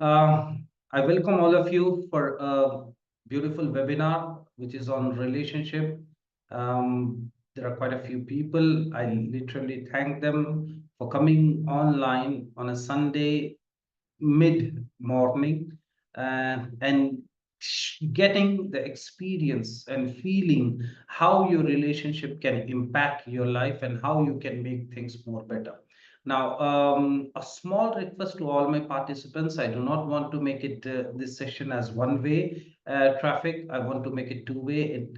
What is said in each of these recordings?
Uh, I welcome all of you for a beautiful webinar, which is on relationship. There are quite a few people. I literally thank them for coming online on a Sunday mid morning and getting the experience and feeling how your relationship can impact your life and how you can make things more better. Now, a small request to all my participants. I do not want to make it this session as one way traffic. I want to make it two way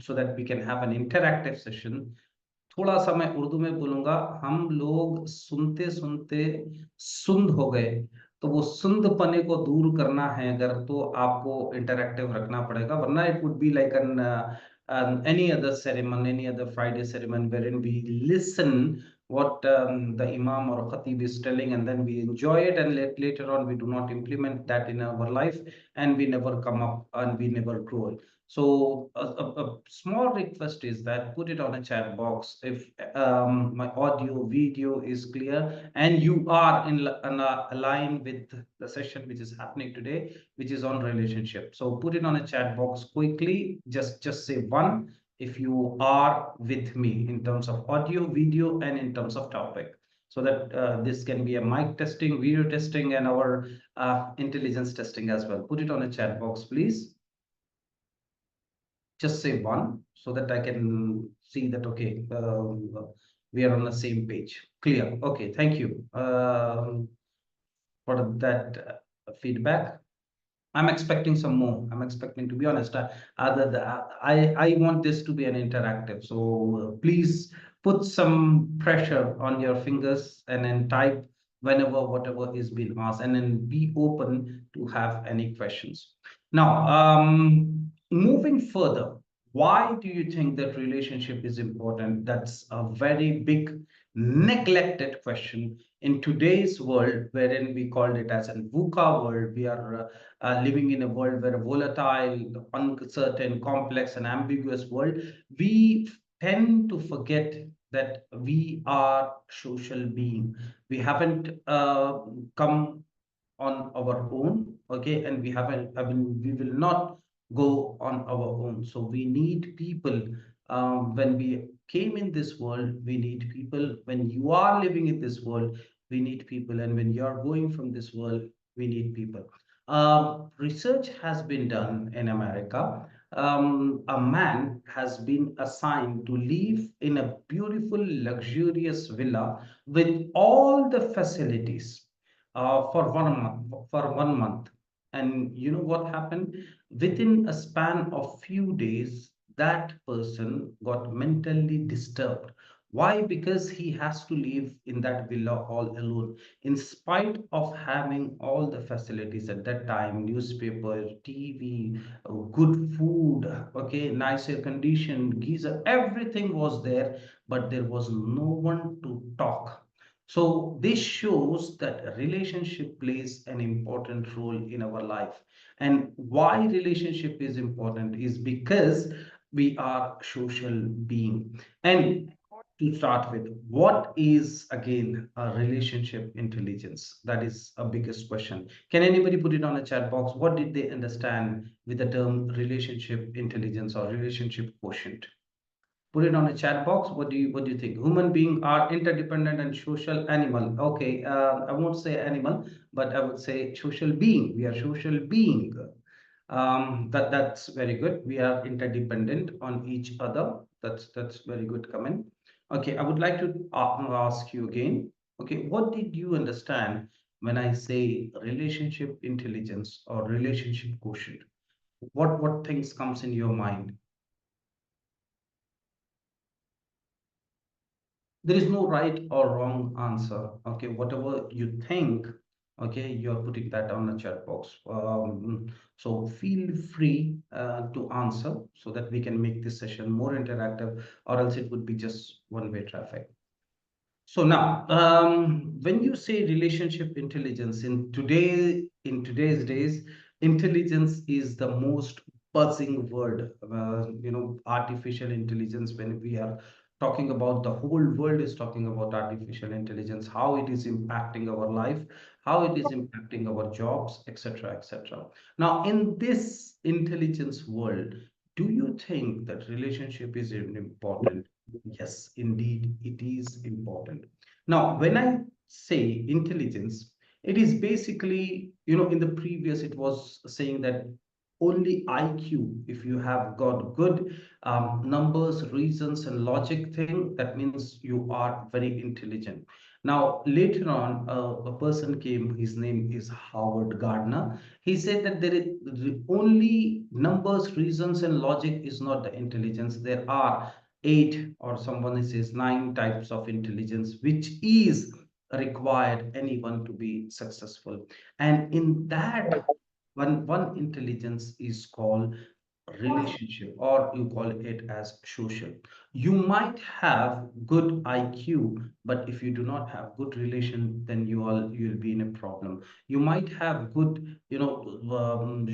so that we can have an interactive session. थोड़ा सा मैं उर्दू में बोलूंगा. हम लोग सुनते सुनते सुंद हो गए, तो वो सुंदपने को दूर करना है अगर, तो आपको इंटरैक्टिव रखना पड़ेगा, वरना it would be like an any other ceremony, any other Friday ceremony wherein we listen what the imam or khatib is telling, and then we enjoy it, and later on we do not implement that in our life, and we never come up and we never grow. So a small request is that put it on a chat box if my audio video is clear and you are in line with the session which is happening today, which is on relationship. So put it on a chat box quickly. Just say one if you are with me in terms of audio, video, and in terms of topic, so that this can be a mic testing, video testing, and our intelligence testing as well. Put it on a chat box, please. Just say one so that I can see that, okay, we are on the same page. Clear. Okay, thank you for that feedback. I'm expecting some more. I'm expecting, to be honest, I want this to be an interactive. So please put some pressure on your fingers and then type whenever whatever is being asked, and then be open to have any questions. Now, moving further, why do you think that relationship is important? That's a very big neglected question in today's world, wherein we called it as a VUCA world. We are living in a world where a volatile, uncertain, complex, and ambiguous world. We tend to forget that we are social being. We haven't come on our own, okay, and we haven't, I mean, we will not go on our own. So we need people. When we came in this world, we need people. When you are living in this world, we need people, and when you are going from this world, we need people. Research has been done in America. A man has been assigned to live in a beautiful, luxurious villa with all the facilities for 1 month. For 1 month, and you know what happened? Within a span of few days, that person got mentally disturbed. Why? Because he has to live in that villa all alone, in spite of having all the facilities at that time: newspaper, TV, good food, okay, nice air condition, geyser, everything was there, but there was no one to talk. So this shows that a relationship plays an important role in our life. And why relationship is important is because we are social being. And to start with, what is again a relationship intelligence? That is a biggest question. Can anybody put it on a chat box? What did they understand with the term relationship intelligence or relationship quotient? Put it on a chat box. What do you think? Human being are interdependent and social animal. Okay, I won't say animal, but I would say social being. We are social being. That's very good. We are interdependent on each other. That's very good comment. Okay, I would like to ask you again. Okay, what did you understand when I say relationship intelligence or relationship quotient? What things comes in your mind? There is no right or wrong answer. Okay, whatever you think, okay, you're putting that on the chat box. So feel free to answer so that we can make this session more interactive, or else it would be just one-way traffic. So now, when you say relationship intelligence in today's days, intelligence is the most buzzing word. Artificial intelligence. When we are talking about, the whole world is talking about artificial intelligence, how it is impacting our life, how it is impacting our jobs, etc., etc. Now, in this intelligence world, do you think that relationship is important? Yes, indeed, it is important. Now, when I say intelligence, it is basically, in the previous, it was saying that only IQ, if you have got good numbers, reasons, and logic thing, that means you are very intelligent. Now, later on, a person came, his name is Howard Gardner. He said that there is only numbers, reasons, and logic is not the intelligence. There are eight, or someone says nine types of intelligence, which is required anyone to be successful. And in that, one intelligence is called relationship, or you call it as social. You might have good IQ, but if you do not have good relation, then you'll be in a problem. You might have good,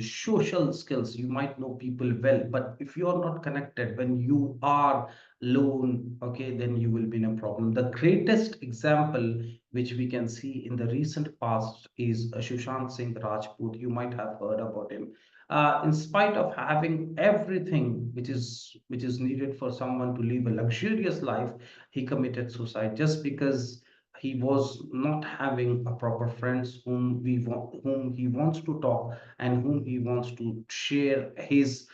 social skills. You might know people well, but if you are not connected, when you are alone, okay, then you will be in a problem. The greatest example which we can see in the recent past is Sushant Singh Rajput. You might have heard about him. In spite of having everything which is needed for someone to live a luxurious life, he committed suicide just because he was not having a proper friends whom he wants to talk, and whom he wants to share his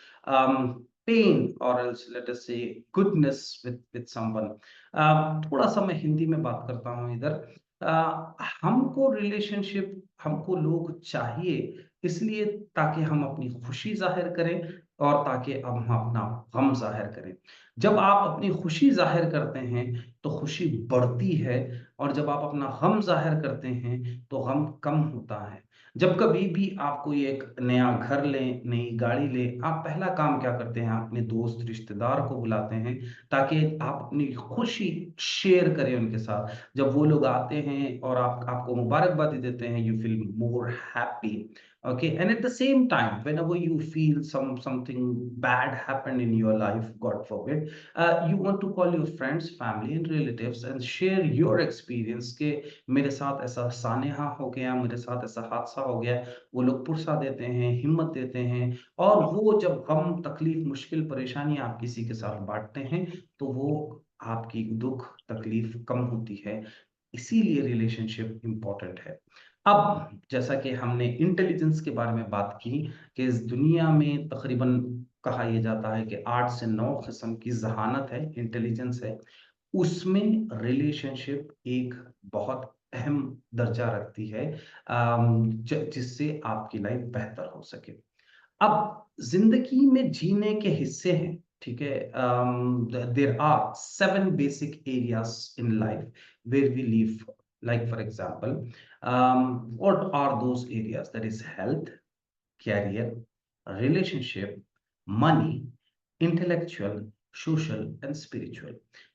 pain, or else let us say goodness with someone. थोड़ा सा मैं हिंदी में बात करता हूँ इधर। हमको relationship, हमको लोग चाहिए इसलिए ताकि हम अपनी खुशी जाहिर करें, और ताकि अब हम अपना गम जाहिर करें। जब आप अपनी खुशी जाहिर करते हैं तो खुशी बढ़ती है, और जब आप अपना गम जाहिर करते हैं तो गम कम होता है। जब कभी भी आप कोई एक नया घर लें, नई गाड़ी लें, आप पहला काम क्या करते हैं? अपने दोस्त रिश्तेदार को बुलाते हैं, ताकि आप अपनी खुशी शेयर करें उनके साथ। जब वो लोग आते हैं और आपको मुबारकबादी देते हैं, you feel more happy. Okay, and at the same time, whenever you feel something bad happened in your life, God forbid, you want to call your friends, family, and relatives and share your experience के मेरे साथ ऐसा सानेहा हो गया, मेरे साथ ऐसा हादसा हो गया। वो लोग पुरसा देते हैं, हिम्मत देते हैं, और वो जब गम, तकलीफ, मुश्किल, परेशानी आप किसी के साथ बांटते हैं, तो वो आपकी दुख तकलीफ कम होती है। इसीलिए रिलेशनशिप इंपॉर्टेंट है। अब जैसा कि हमने इंटेलिजेंस के बारे में बात की, कि इस दुनिया में तकरीबन कहा यह जाता है कि 8 से 9 किस्म की ज़हानत है, इंटेलिजेंस है। उसमें रिलेशनशिप एक बहुत अहम दर्जा रखती है, जिससे आपकी लाइफ बेहतर हो सके। अब जिंदगी में जीने के हिस्से हैं, ठीक है? There are 7 basic areas in life where we live, like for example, what are those areas? That is health, career, relationship, money, intellectual, social and spiritual.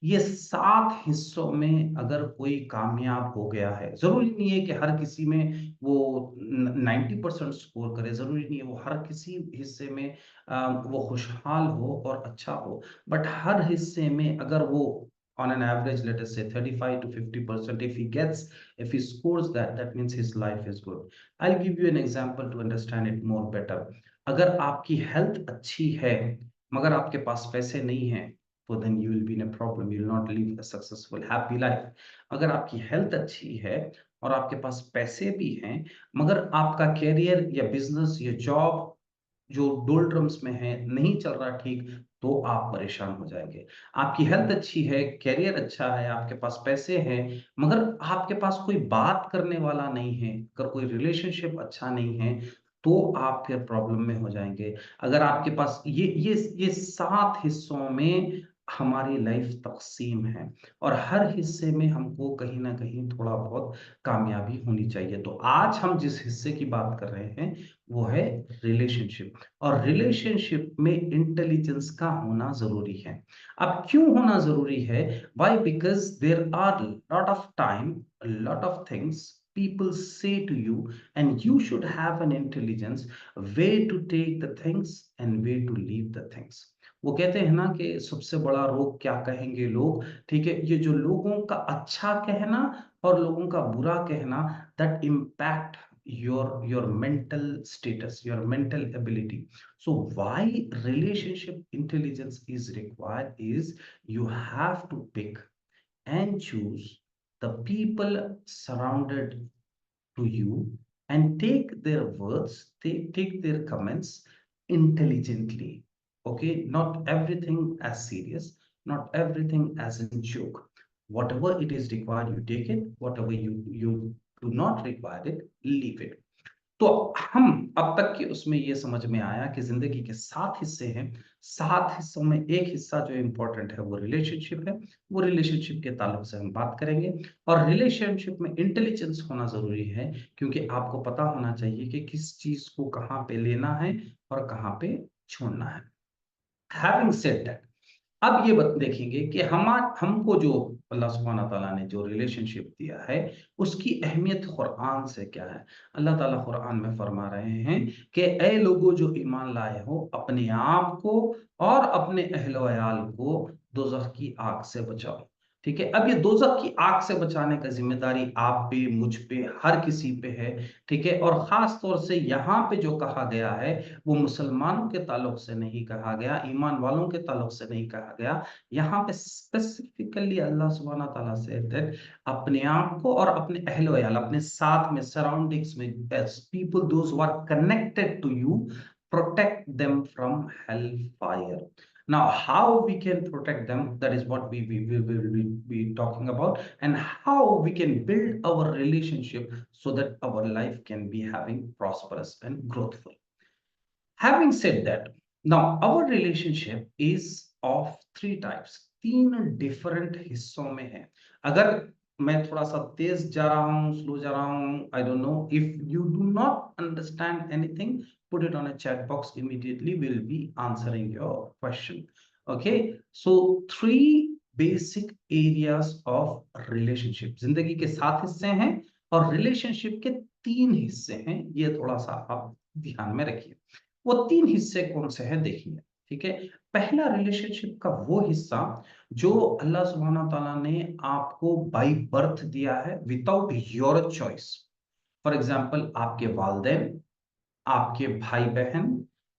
ये 7 हिस्सों में अगर कोई कामयाब हो गया है, जरूरी नहीं है कि हर किसी में वो 90% स्कोर करे, जरूरी नहीं है वो हर किसी हिस्से में वो खुशहाल हो और अच्छा हो, बट हर हिस्से में अगर वो on an average, let us say 35 to 50%, if he scores that means his life is good. I'll give you an example to understand it more better. अगर आपकी हेल्थ अच्छी है मगर आपके पास पैसे नहीं हैं, तो then you will be in a problem, you will not live a successful happy life. अगर आपकी हेल्थ अच्छी है और आपके पास पैसे भी हैं, मगर आपका कैरियर या बिजनेस या जॉब जो डोल्ड्रम्स में है, नहीं चल रहा ठीक, तो आप परेशान हो जाएंगे। आपकी हेल्थ अच्छी है, कैरियर अच्छा है, आपके पास पैसे हैं, मगर आपके पास कोई बात करने वाला नहीं है, अगर कोई रिलेशनशिप अच्छा नहीं है, तो आप फिर प्रॉब्लम में हो जाएंगे। अगर आपके पास ये 7 हिस्सों में हमारी लाइफ तक़सीम है और हर हिस्से में हमको कहीं न कहीं थोड़ा बहुत कामयाबी होनी चाहिए। तो आज हम जिस हिस्से की बात कर रहे हैं, वो है रिलेशनशिप और रिलेशनशिप में इंटेलिजेंस का होना ज़रूरी है। अब क्यों होना ज़रूरी है? Why? Because there are lot of time, lot of things people say to you and you should have an intelligence way to take the things and way to leave the things. वो कहते हैं ना कि सबसे बड़ा रोग क्या कहेंगे लोग, ठीक है? ये जो लोगों का अच्छा कहना और लोगों का बुरा कहना, that impact your mental status, your mental ability. So why relationship intelligence is required is you have to pick and choose the people surrounded to you and take their words, take their comments intelligently. Okay, not everything as serious, not everything as a joke. Whatever it is required, you take it. Whatever you do not require it, leave it. तो हम अब तक की उसमें ये समझ में आया कि ज़िंदगी के 7 हिस्से हैं, 7 हिस्सों में एक हिस्सा जो इम्पोर्टेंट है वो रिलेशनशिप है। वो रिलेशनशिप के ताल्लुक से हम बात करेंगे और रिलेशनशिप में इंटेलिजेंस होना ज़रूरी है क्योंकि आपको पता होना चाहिए कि किस चीज़ को कहाँ पे लेना है और कहाँ पे छोड़ना है। हैविंग सेड दैट, अब ये देखेंगे कि हमको जो अल्लाह सुब्हानहू तआला ने जो रिलेशनशिप दिया है, उसकी अहमियत कुरान से क्या है? अल्लाह ताला कुरान में फरमा रहे हैं कि ऐ लोगों जो ईमान लाए हो, अपने आप को और अपने अहल-व-अयाल को दोज़ख की आग से बचाओ। ठीक है? अब ये दोज़ख की आग से बचाने का ज़िम्मेदारी आप पे, मुझ पे, हर किसी पे है। ठीक है? और ख़ास तौर से यहाँ पे जो कहा गया है, वो मुसलमानों के ताल्लुक से नहीं कहा गया, ईमान वालों के ताल्लुक से नहीं कहा गया। यहाँ पे स्पेसिफिकली अल्लाह सुब्हानहू तआला सेड दैट अपने आप को और अपने अहल-व-अयाल, अपने साथ में, सराउंडिंग्स में, as people those who are connected to you, protect them from hellfire. Now, how we can protect them, that is what we will be talking about, and how we can build our relationship so that our life can be having prosperous and growthful. Having said that, now our relationship is of three types. 3 different हिस्सों में है। अगर मैं थोड़ा सा तेज जा रहा हूँ, स्लो जा रहा हूँ, I don't know, if you do not understand anything, put it on a chat box immediately. We'll be answering your question. Okay, so 3 basic areas of relationship. जिंदगी के 7 हिस्से हैं और रिलेशनशिप के 3 हिस्से हैं। ये थोड़ा सा आप ध्यान में रखिए। वो 3 हिस्से कौन से हैं देखिए, ठीक है? पहला रिलेशनशिप का वो हिस्सा जो अल्लाह सुब्हानहू तआला ने आपको बाय बर्थ दिया है without your choice. For example आपके वालिदैन, आपके भाई-बहन,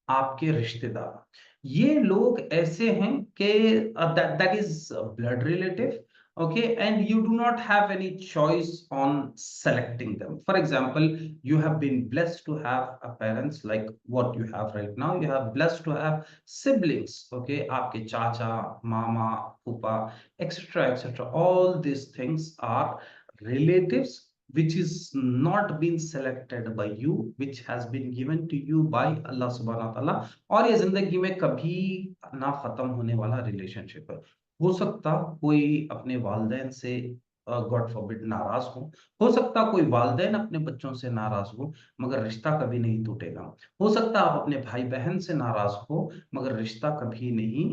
आपके रिश्तेदार, ये लोग ऐसे हैं कि that is blood relative, okay, and you do not have any choice on selecting them. For example, you have been blessed to have a parents like what you have right now. You have blessed to have siblings, okay, आपके चाचा, मामा, फूफा, etc., etc. All these things are relatives which is not been selected by you, which has been given to you by Allah subhanahu wa ta'ala, और ये जिंदगी में कभी ना खत्म होने वाला रिलेशनशिप है। हो सकता कोई अपने वालिदैन से गॉड फॉरबिड नाराज हो सकता कोई वालिदैन अपने बच्चों से नाराज हो, मगर रिश्ता कभी नहीं टूटेगा। हो सकता आप अपने भाई बहन से नाराज हो, मगर रिश्ता कभी नहीं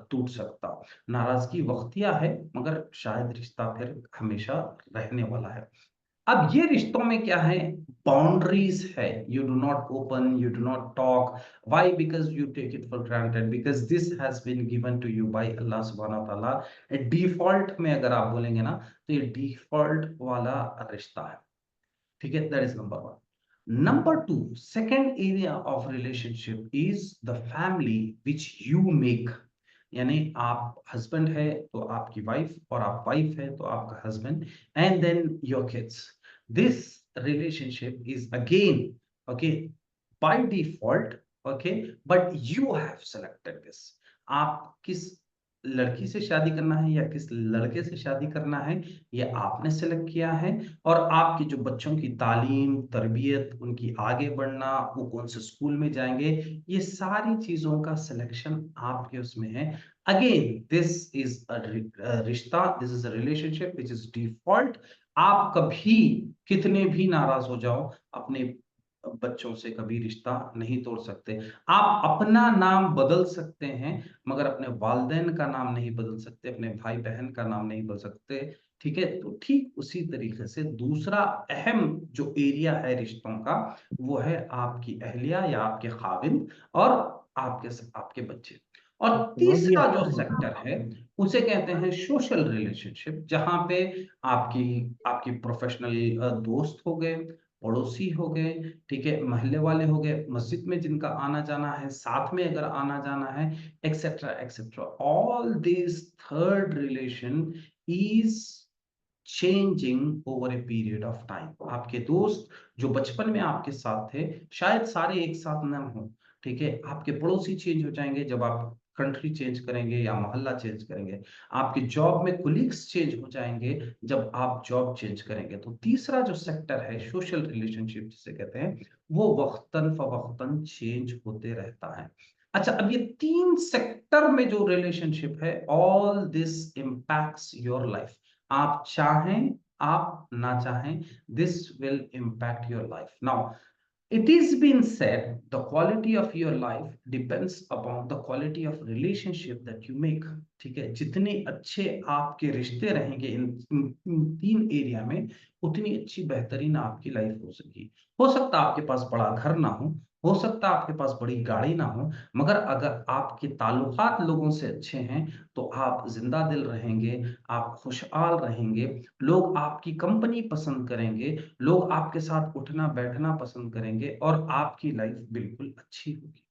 टूट सकता। नाराजगी वक्तिया है, मगर शायद रिश्ता फिर हमेशा रहने वाला है। अब ये रिश्तों में क्या है, बाउंड्रीज है। You do not open, you do not talk. Why? Because you take it for granted, because this has been given to you by Allah सुब्हानहू तआला। डिफॉल्ट में अगर आप बोलेंगे ना, तो ये डिफॉल्ट वाला रिश्ता है। ठीक है, that is number 1। Number 2, second area of relationship is the family which you make. यानी आप हस्बैंड है तो आपकी वाइफ, और आप वाइफ है तो आपका husband, and then your kids. This relationship is again, okay, by default, okay, but you have selected this। आप किस लड़की से शादी करना है या किस लड़के से शादी करना है, ये आपने सेलेक्ट किया है। और आपके जो बच्चों की तालीम, तरबियत, उनकी आगे बढ़ना, वो कौन से स्कूल में जाएंगे, ये सारी चीजों का सिलेक्शन आपके उसमें है। अगेन दिस इज अ रिश्ता, this is a relationship which is default. आप कभी कितने भी नाराज हो जाओ, अपने बच्चों से कभी रिश्ता नहीं तोड़ सकते। आप अपना नाम बदल सकते हैं, मगर अपने वालिदैन का नाम नहीं बदल सकते, अपने भाई बहन का नाम नहीं बदल सकते। ठीक है, तो ठीक उसी तरीके से दूसरा अहम जो एरिया है रिश्तों का, वो है आपकी अहलिया या आपके खाविंद और आपके बच्चे। और तीसरा जो सेक्टर है उसे कहते हैं सोशल रिलेशनशिप, जहां पे आपकी आपकी प्रोफेशनल दोस्त हो गए, पड़ोसी हो गए, ठीक है, मोहल्ले वाले हो गए, मस्जिद में जिनका आना जाना है, साथ में अगर आना जाना है, etcetera etcetera. All this third relation is changing over a period of time. आपके दोस्त जो बचपन में आपके साथ थे, शायद सारे एक साथ न हो। ठीक है, आपके पड़ोसी चेंज हो जाएंगे जब आप कंट्री चेंज करेंगे या मोहल्ला चेंज करेंगे। आपके जॉब में कुलीग्स चेंज हो जाएंगे जब आप जॉब चेंज करेंगे। तो तीसरा जो सेक्टर है सोशल रिलेशनशिप जिसे कहते हैं, वो वक्तन फवक्तन चेंज होते रहता है। अच्छा, अब ये तीन सेक्टर में जो रिलेशनशिप है, all this impacts your life. आप चाहें आप ना चाहें, this will impact your life. Now it is been said the quality of your life depends upon the quality of relationship that you make। ठीक है, जितने अच्छे आपके रिश्ते रहेंगे इन तीन एरिया में, उतनी अच्छी बेहतरीन आपकी लाइफ हो सकेगी। हो सकता है आपके पास बड़ा घर ना हो सकता है आपके पास बड़ी गाड़ी ना हो, मगर अगर आपके ताल्लुकात लोगों से अच्छे हैं, तो आप जिंदा दिल रहेंगे, आप खुशहाल रहेंगे, लोग आपकी कंपनी पसंद करेंगे, लोग आपके साथ उठना बैठना पसंद करेंगे और आपकी लाइफ बिल्कुल अच्छी होगी।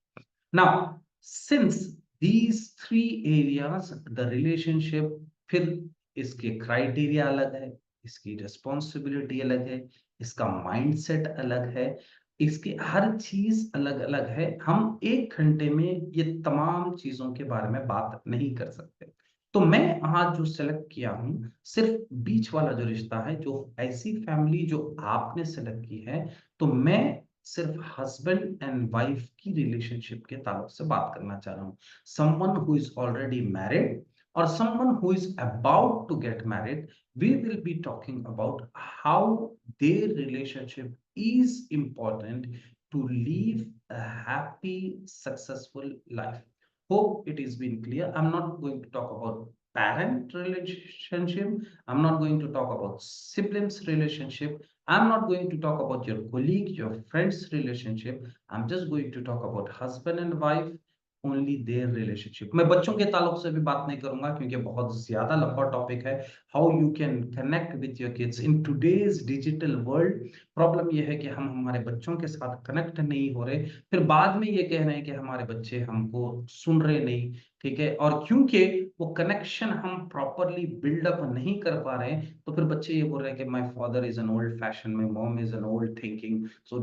Now since these three areas the relationship, फिर इसके क्राइटेरिया अलग है, इसकी रिस्पॉन्सिबिलिटी अलग है, इसका माइंडसेट अलग है, इसके हर चीज अलग अलग है। हम 1 घंटे में ये तमाम चीजों के बारे में बात नहीं कर सकते। तो मैं आज जो सेलेक्ट किया हूं, सिर्फ बीच वाला जो रिश्ता है, जो ऐसी फैमिली जो आपने सेलेक्ट की है, तो मैं सिर्फ हस्बैंड एंड वाइफ की रिलेशनशिप के ताल्लुक से बात करना चाह रहा हूँ। Someone who is already married और someone who is about to get married, we will be talking about how their relationship is important to live a happy, successful life. Hope it has been clear. I'm not going to talk about parent relationship. I'm not going to talk about siblings relationship. I'm not going to talk about your colleague, your friends relationship. I'm just going to talk about husband and wife, only their relationship. मैं बच्चों के ताल्लुक से भी बात नहीं करूंगा क्योंकि बहुत ज्यादा लंबा टॉपिक है। How you can connect with your kids in today's digital world. Problem यह है कि हम हमारे बच्चों के साथ कनेक्ट नहीं हो रहे, फिर बाद में ये कह रहे हैं कि हमारे बच्चे हमको सुन रहे नहीं। ठीक है, और क्योंकि वो कनेक्शन हम प्रॉपरली बिल्डअप नहीं कर पा रहे हैं, तो फिर बच्चे ये बोल रहे हैं कि my father is an old fashion, my mom is an old thinking, so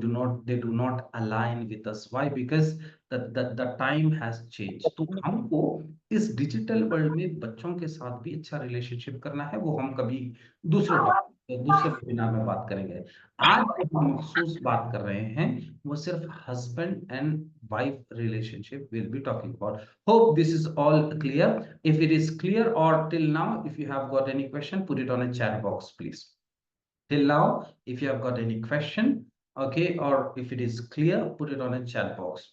they do not align with us. Why? Because the time has changed। तो हमको इस डिजिटल वर्ल्ड में बच्चों के साथ भी अच्छा रिलेशनशिप करना है, वो हम कभी दूसरे वेबिनार में बात करेंगे। आज जो हम महसूस बात कर रहे हैं, वो सिर्फ husband and wife relationship will be talking about. Hope this is all clear. If it is clear और till now if you have got any question, put it on a chat box please. Till now, if you have got any question, okay, or if it is clear, put it on a chat box.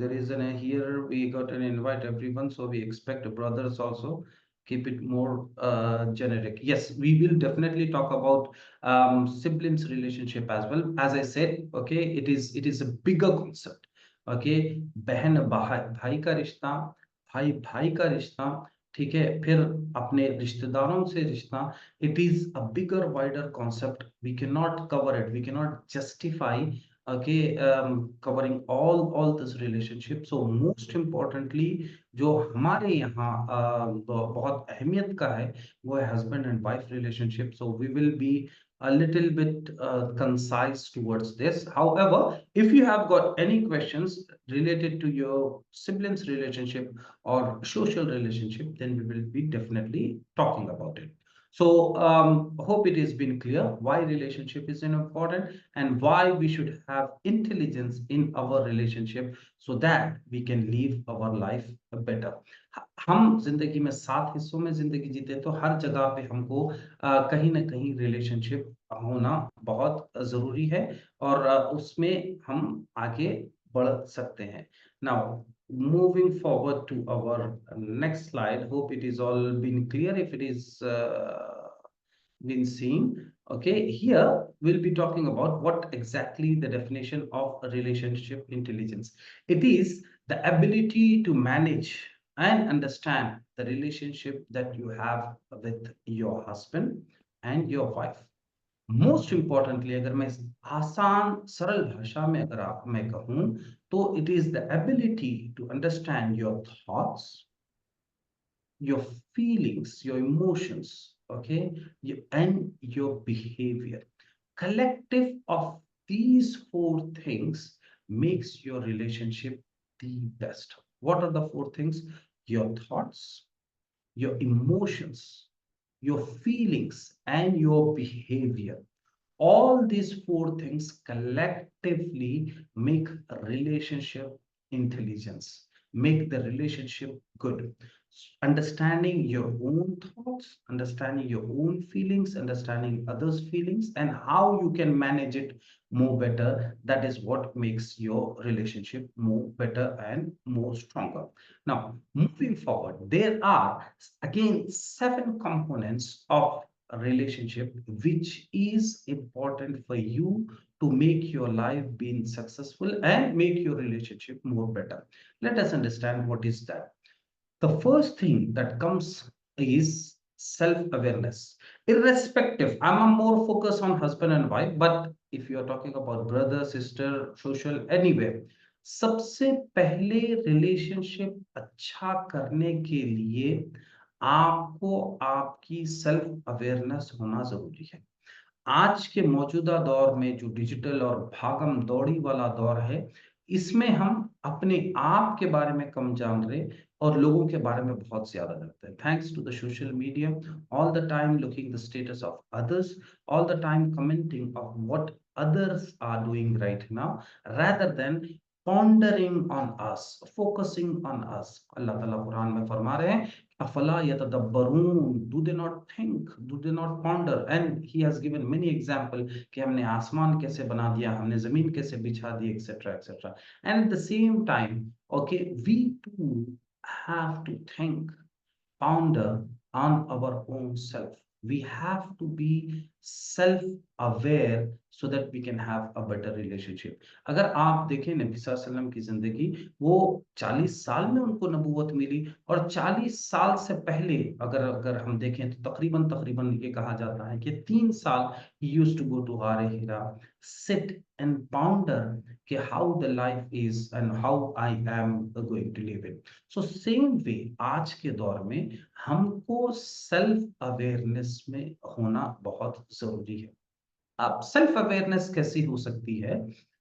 There is an here we got an invite everyone, so we expect brothers also. Keep it more generic. Yes, we will definitely talk about siblings relationship as well. As I said, okay, it is a bigger concept. Okay, बहन भाई का रिश्ता, भाई भाई का रिश्ता, ठीक है, फिर अपने रिश्तेदारों से रिश्ता। It is a bigger, wider concept. We cannot cover it. We cannot justify, okay, covering all this relationship। So most importantly, जो हमारे यहाँ बहुत अहमियत का है, वो है husband and wife relationship। So we will be a little bit concise towards this। However, if you have got any questions related to your siblings relationship or social relationship, then we will be definitely talking about it। So hope it has been clear why relationship is important and why we should have intelligence in our relationship so that we can live our life better. हम जिंदगी में 7 हिस्सों में जिंदगी जीते तो हर जगह पे हमको कहीं ना कहीं रिलेशनशिप होना बहुत जरूरी है और उसमें हम आगे बढ़ सकते हैं. Now, moving forward to our next slide, hope it is all been clear. If it is been seen, okay, here we'll be talking about what exactly the definition of a relationship intelligence. It is the ability to manage and understand the relationship that you have with your husband and your wife. Most importantly अगर मैं आसान सरल भाषा में अगर आप मैं कहूं तो it is the ability to understand your thoughts, your feelings, your emotions, okay, and your behavior. Collective of these four things makes your relationship the best. What are the four things? Your thoughts, your emotions, your feelings, and your behavior. All these four things collectively make a relationship intelligence, make the relationship good. Understanding your own thoughts, understanding your own feelings, understanding others' feelings, and how you can manage it more better. That is what makes your relationship more better and more stronger. Now, moving forward, there are again 7 components of a relationship which is important for you to make your life being successful and make your relationship more better. Let us understand what is that. The first thing that comes is self-awareness. Irrespective, I'm more focused on husband and wife, but if you are talking about brother, sister, social, anywhere, सबसे पहले relationship अच्छा करने के लिए आपको आपकी self awareness होना जरूरी है. आज के मौजूदा दौर में जो डिजिटल और भागम दौड़ी वाला दौर है, इसमें हम अपने आप के बारे में कम जान रहे और लोगों के बारे में बहुत ज्यादा जानते हैं. Thanks to the social media, all the time looking the status of others, all the time commenting of what others are doing right now rather than pondering on us, focusing on us. अल्लाह ताला कुरान में फरमा रहे हैं अफला यतदब्बरून, do they not think, do they not ponder, and he has given many example कि हमने आसमान कैसे बना दिया, हमने जमीन कैसे बिछा दी, etc etc. And at the same time, okay, we too have to think, ponder on our own self. We have to be self aware so that we can have a better relationship. अगर आप देखें नबी सल्लल्लाहु अलैहि वसल्लम की जिंदगी, वो 40 साल में उनको नबूवत मिली और 40 साल से पहले अगर अगर हम देखें तो तकरीबन तकरीबन ये कहा जाता है कि 3 साल he used to go to Ghar Hira, sit and ponder कि how the life is and how I am going to live it. So same way आज के दौर में हमको सेल्फ अवेयरनेस में होना बहुत जरूरी है. अब सेल्फ अवेयरनेस कैसी हो सकती है?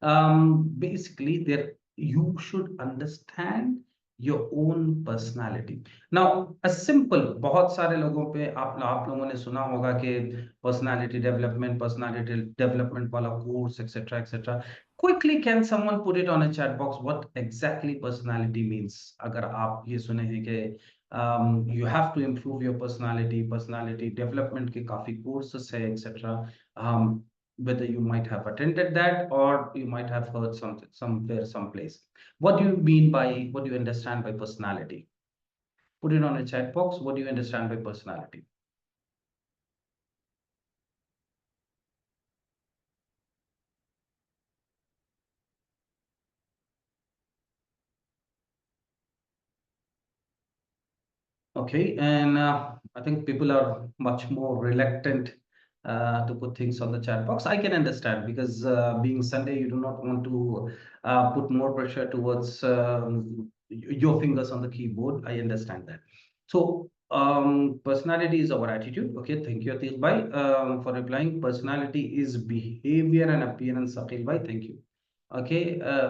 Basically there you should understand your own personality. Now a simple, बहुत सारे लोगों पे आप लोगों ने सुना होगा कि पर्सनालिटी डेवलपमेंट वाला course etcetera etcetera. Quickly can someone put it on a chat box what exactly personality means? अगर आप ये सुने हैं कि you have to improve your personality development के काफी कोर्सेस है etcetera. Whether you might have attended that or you might have heard something somewhere, someplace. What do you mean by, what do you understand by personality? Put it on a chat box. What do you understand by personality? Okay, and I think people are much more reluctant to put things on the chat box. I can understand because being Sunday, you do not want to put more pressure towards your fingers on the keyboard. I understand that. So, personality is our attitude. Okay, thank you, Atif Bhai, for replying. Personality is behavior and appearance. Aqil Bhai, thank you. Okay,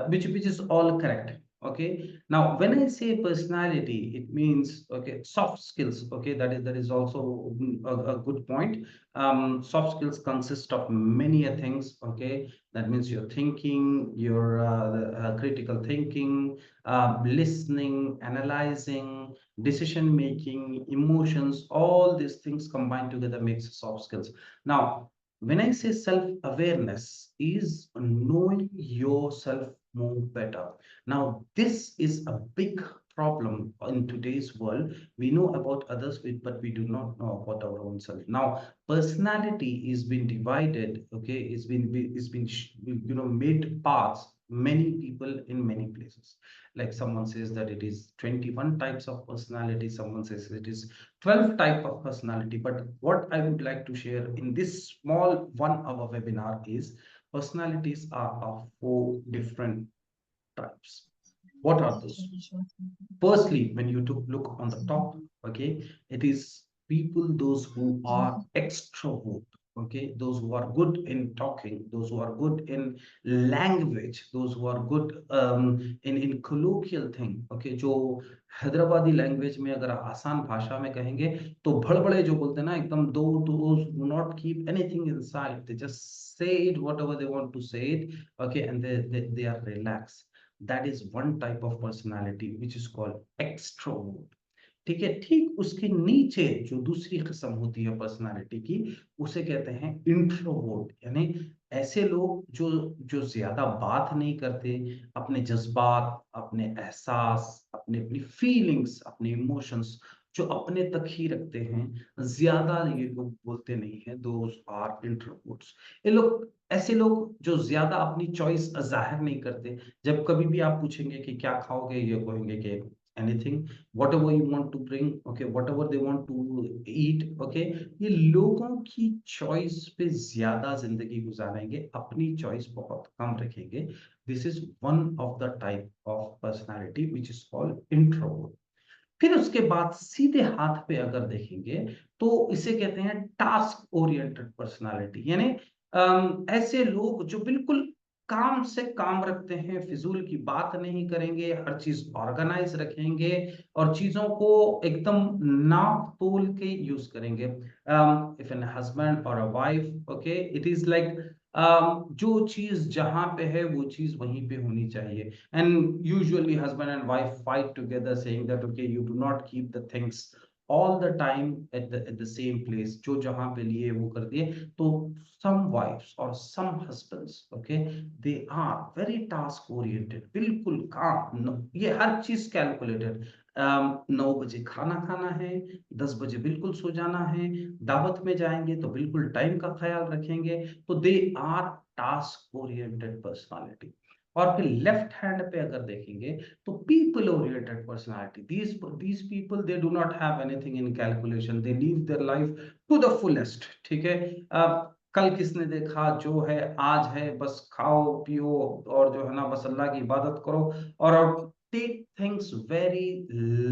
which is all correct. Okay, now when I say personality, it means, okay, soft skills. Okay, that is also a good point. Soft skills consist of many things. Okay, that means your thinking, your critical thinking, listening, analyzing, decision making, emotions, all these things combined together makes soft skills. Now, when I say self-awareness, is knowing yourself more better. Now, this is a big problem in today's world. We know about others, but we do not know about our own self. Now, personality is been divided. Okay, it's been made parts. Many people in many places. Like someone says that it is 21 types of personality. Someone says it is 12 type of personality. But what I would like to share in this small 1 hour webinar is personalities are of 4 different types. What are those? Firstly, when you look on the top, okay, it is people, those who are extrovert, okay, those who are good in talking, those who are good in language, those who are good in colloquial thing, okay, जो Hyderabadi language में अगर आसान भाषा में कहेंगे तो भड़बड़े जो बोलते हैं ना एकदम, दो do not keep anything inside, they just say it whatever they want to say it, okay, and they are relaxed. That is one type of personality which is called extrovert. ठीक है, ठीक उसके नीचे जो दूसरी किस्म होती है पर्सनालिटी की, उसे कहते हैं इंट्रोवर्ट, यानी ऐसे लोग जो जो ज्यादा बात नहीं करते, अपने जज्बात, अपने एहसास, अपने अपनी फीलिंग्स, अपने इमोशंस जो अपने तक ही रखते हैं, ज्यादा ये लोग बोलते नहीं है, दोज आर इंट्रोवर्ट्स। ये लोग, ऐसे लोग जो ज्यादा अपनी चॉइस जाहिर नहीं करते, जब कभी भी आप पूछेंगे कि क्या खाओगे, ये कहेंगे कि anything, whatever you want to bring, okay, whatever they want to eat, okay, ये लोगों की चॉइस पे ज्यादा जिंदगी गुजारेंगे, अपनी चॉइस बहुत कम रखेंगे। This is one of the type of personality which is called introvert. फिर उसके बाद सीधे हाथ पे अगर देखेंगे तो इसे कहते हैं टास्क ओरिएंटेड पर्सनालिटी, यानी ऐसे लोग जो बिल्कुल काम से काम रखते हैं, फिजूल की बात नहीं करेंगे, हर चीज ऑर्गेनाइज रखेंगे और चीजों को एकदम नाप तोल के यूज करेंगे। इफ एन हस्बैंड और a wife, okay, it is like जो चीज जहां पे है वो चीज वहीं पे होनी चाहिए। And usually husband and wife fight together saying that, okay, you do not keep the things all the time at the same place, जो जहां पे लिए वो कर दिए। तो some wives or some husbands, okay, they are very task oriented, बिल्कुल काम ये हर चीज कैलकुलेटेड। 9 बजे खाना खाना है, 10 बजे बिल्कुल सो जाना है, दावत में जाएंगे तो बिल्कुल टाइम का ख्याल रखेंगे। तो दे आर टास्क ओरिएंटेड पर्सनालिटी। और फिर लेफ्ट हैंड पे अगर देखेंगे तो people oriented personality, these people they do not have anything in calculation, they live their life to the fullest. ठीक है, कल किसने देखा, जो है आज है, बस खाओ पियो और जो है ना बस अल्लाह की इबादत करो, और take things very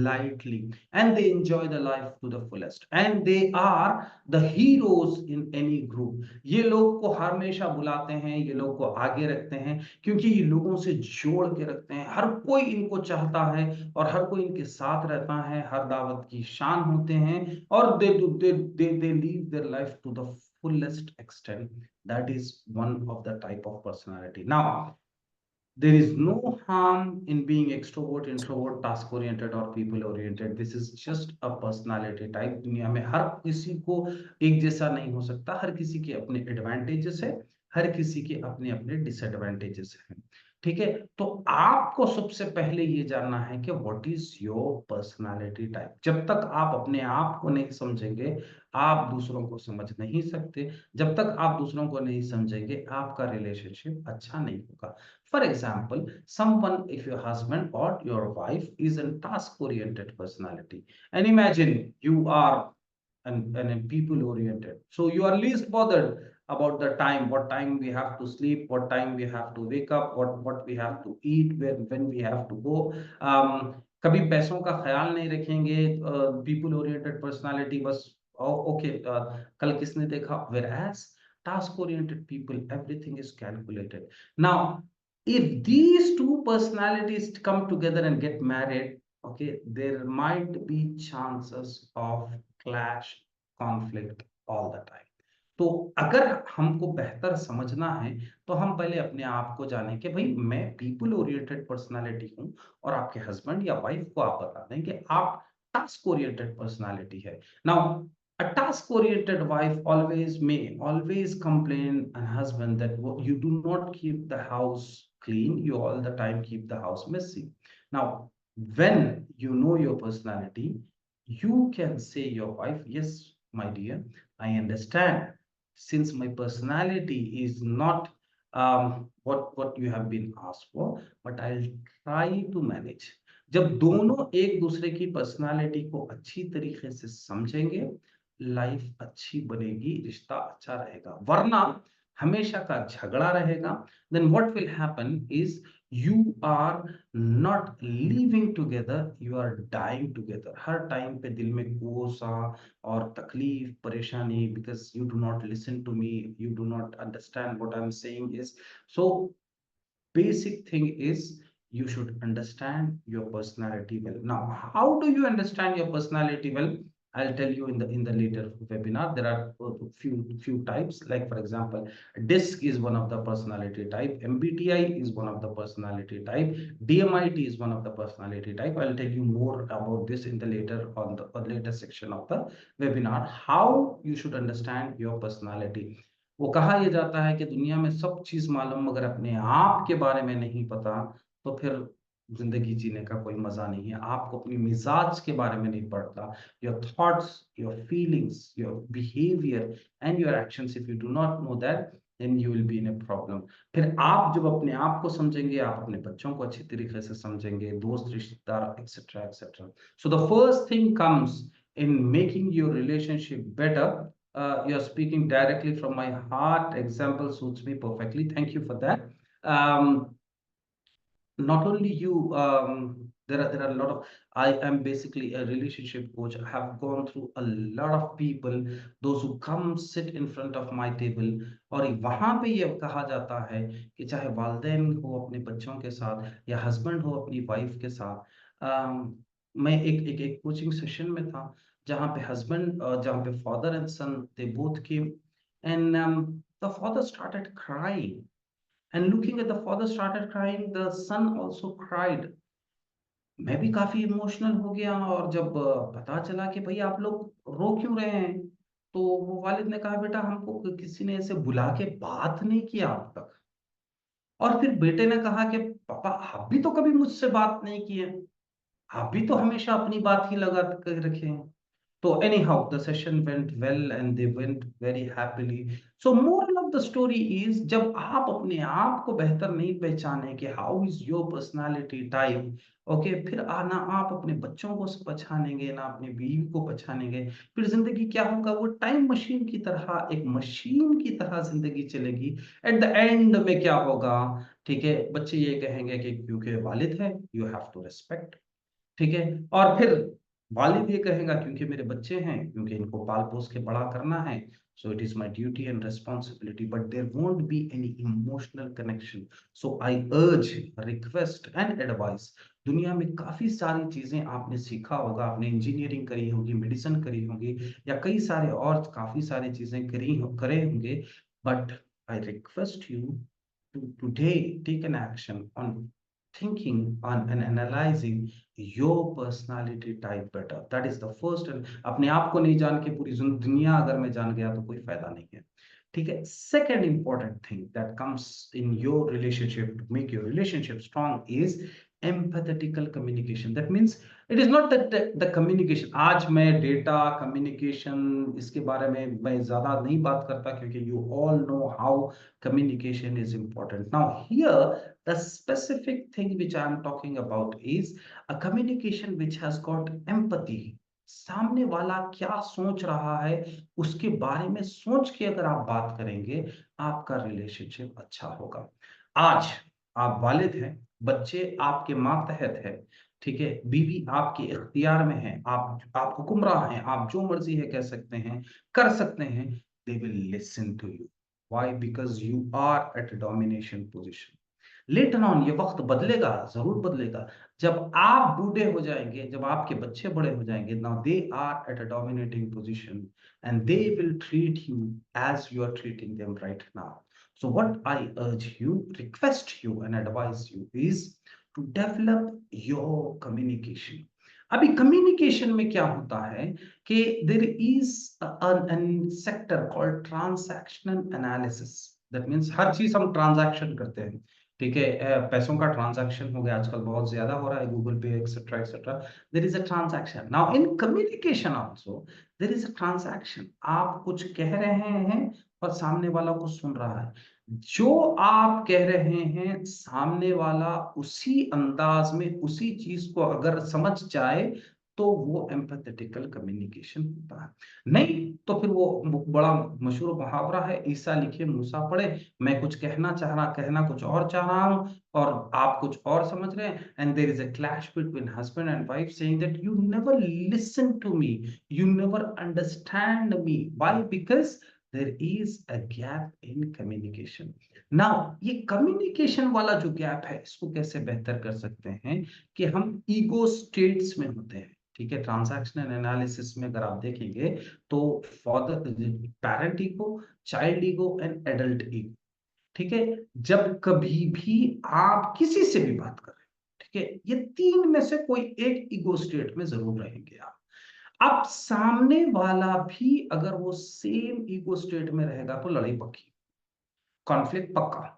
lightly, and they enjoy the life to the fullest, and they are the heroes in any group। ये लोग को हमेशा बुलाते हैं, ये लोग को आगे रखते हैं, क्योंकि ये लोगों से जोड़ के रखते हैं, हर कोई इनको चाहता है और हर कोई इनके साथ रहता है, हर दावत की शान होते हैं, और they live their life to the fullest extent। That is one of the type of personality। Now, there is no harm in being extrovert, introvert, task oriented or people oriented। This is just a personality type। दुनिया में हर किसी को एक जैसा नहीं हो सकता, हर किसी के अपने एडवांटेजेस है, हर किसी के अपने अपने डिसएडवांटेजेस हैं। ठीक है, तो आपको सबसे पहले ये जानना है कि what is your personality type. जब तक आप अपने आप को नहीं समझेंगे, आप दूसरों को समझ नहीं सकते। जब तक आप दूसरों को नहीं समझेंगे, आपका रिलेशनशिप अच्छा नहीं होगा। For example, someone, if your husband or your wife is a task-oriented personality, and imagine you are an people-oriented, so you are least bothered about the time, what time we have to sleep, what time we have to wake up, what we have to eat, when we have to go. कभी पैसों का ख्याल नहीं रखेंगे, people oriented personality बस okay, कल किसने देखा, whereas task oriented people everything is calculated। Now, if these two personalities come together and get married, okay, there might be chances of clash, conflict all the time. तो अगर हमको बेहतर समझना है तो हम पहले अपने आप को जाने कि भाई मैं पीपल ओरिएंटेड पर्सनालिटी हूं, और आपके हस्बैंड या वाइफ को आप बता दें कि आप टास्क ओरिएंटेड पर्सनालिटी है. Now a task oriented wife always complain and husband that you do not keep the house clean, you all the time keep the house messy. Now when you know your personality, you can say your wife, yes my dear, I understand, since my personality is not what you have been asked for, but I'll try to manage. जब दोनों एक दूसरे की personality को अच्छी तरीके से समझेंगे, लाइफ अच्छी बनेगी, रिश्ता अच्छा रहेगा. वरना हमेशा का झगड़ा रहेगा. Then what will happen is you are not living together, you are dying together. हर टाइम पे दिल में गुस्सा और तकलीफ, परेशानी, because you do not listen to me, you do not understand what I am saying is. So basic thing is you should understand your personality well. Now, how do you understand your personality well? I'll tell you in the later webinar. There are few types. Like for example, DISC is one of the personality type. MBTI is one of the personality type. DMIT is one of the personality type. I'll tell you more about this in the later on the later section of the webinar. How you should understand your personality. वो कहा यह जाता है कि दुनिया में सब चीज मालूम मगर अपने आप के बारे में नहीं पता, तो फिर जिंदगी जीने का कोई मजा नहीं है. आपको अपनी मिजाज के बारे में नहीं पड़ता, your thoughts, your feelings, your behaviour and your actions. If you do not know that, then you will be in a problem. फिर आप जब अपने आप को समझेंगे, आप अपने बच्चों को अच्छी तरीके से समझेंगे, दोस्त, रिश्तेदार, etcetera etcetera. So the first thing comes in making your relationship better. You're speaking directly from my heart. Example suits me perfectly. Thank you for that. Not only you, there are a lot of. I am basically a relationship coach. I have gone through a lot of people, those who come sit in front of my table. और वहां पे ये कहा जाता है कि चाहे वालिदैन हो अपने बच्चों के साथ या हस्बैंड हो अपनी वाइफ के साथ. मैं एक कोचिंग सेशन में था जहाँ पे हस्बैंड, जहाँ पे father and son, they both came, and the father started crying. And looking at the father started crying, the son also cried. मैं भी काफी इमोशनल हो गया, और जब पता चला कि भाई आप लोग रो क्यों रहे हैं, तो वो वालिद ने कहा बेटा हमको किसी ने ऐसे बुला के बात नहीं किया अब तक. और फिर बेटे ने कहा कि पापा आप भी तो कभी मुझसे बात नहीं की है, आप भी तो हमेशा अपनी बात ही लगा कर रखे हैं. So anyhow, the session went well and they went very happily. So moral of the story is जब आप अपने आप को बेहतर नहीं पहचाने कि how is your personality type, okay, फिर आना आप अपने बच्चों को पहचानेंगे ना अपनी बीवी को पहचानेंगे, फिर जिंदगी क्या होगा, वो टाइम मशीन की तरह, एक मशीन की तरह जिंदगी चलेगी. एट द एंड में क्या होगा, ठीक है, बच्चे ये कहेंगे कि क्योंकि वालिद है, यू हैव टू रिस्पेक्ट. ठीक है, और फिर वालिद ये कहेगा क्योंकि मेरे बच्चे हैं, क्योंकि इनको पाल पोस के बड़ा करना है, so it is my duty and responsibility, but there won't be any emotional connection. So I urge, request and advice. दुनिया में काफी सारी चीजें आपने सीखा होगा, आपने इंजीनियरिंग करी होगी, मेडिसिन करी होगी, या कई सारे और काफी सारी चीजें करे होंगे, but I request you to today take an action on thinking on and analyzing your personality type better. That is the first. And अपने आप को नहीं जान के पूरी दुनिया अगर मैं जान गया तो कोई फायदा नहीं है. ठीक है. Second important thing that comes in your relationship to make your relationship strong is empathetical communication. That means it is not that the communication. आज मैं डेटा कम्युनिकेशन इसके बारे में मैं ज्यादा नहीं बात करता, क्योंकि you all know how communication is important. Now here the specific thing which I am talking about is a communication which has got empathy. सामने वाला क्या सोच रहा है उसके बारे में सोच के अगर आप बात करेंगे, आपका रिलेशनशिप अच्छा होगा. आज आप वालिद हैं, बच्चे आपके मातहत है, ठीक है, बीवी आपके इख्तियार में है, आप हुक्मरान हैं, आप जो मर्जी है कह सकते हैं, कर सकते हैं. They will listen to you. Why? Because you are at a domination position. Later on ये वक्त बदलेगा, जरूर बदलेगा। जब आप बूढ़े हो जाएंगे, जब आपके बच्चे बड़े हो जाएंगे, now they are at a dominating position and they will treat you as you are treating them right now. So what I urge you, request you and advise you is to develop your communication. अभी communication में क्या होता है कि there is an sector called transactional analysis. That means हर चीज हम transaction करते हैं, ठीक है। पैसों का ट्रांजैक्शन हो गया, आजकल बहुत ज्यादा हो रहा है, गूगल पे etcetera etcetera. There is a transaction. Now in communication also there is a transaction. आप कुछ कह रहे हैं और सामने वाला कुछ सुन रहा है। जो आप कह रहे हैं सामने वाला उसी अंदाज में उसी चीज को अगर समझ जाए तो वो एम्पैथेटिकल कम्युनिकेशन होता है। नहीं तो फिर वो बड़ा मशहूर मुहावरा है, ईसा लिखे मूसा पढ़े। मैं कुछ कहना कुछ और चाह रहा हूं और आप कुछ और समझ रहे हैं, and there is a clash between husband and wife saying that you never listen to me, you never understand me. Why? Because there is a gap in communication. Now ये communication वाला जो गैप है इसको कैसे बेहतर कर सकते हैं कि हम ईगो स्टेट्स में होते हैं, ठीक है। ट्रांजैक्शनल एनालिसिस में अगर आप देखेंगे तो father, parent ego, child ego and adult ego, ठीक है। जब कभी भी आप किसी से भी बात कर रहे हैं, ठीक है, ये तीन में से कोई एक ईगो स्टेट में जरूर रहेंगे आप। अब सामने वाला भी अगर वो सेम ईगो स्टेट में रहेगा तो लड़ाई पक्की, कॉन्फ्लिक्ट पक्का।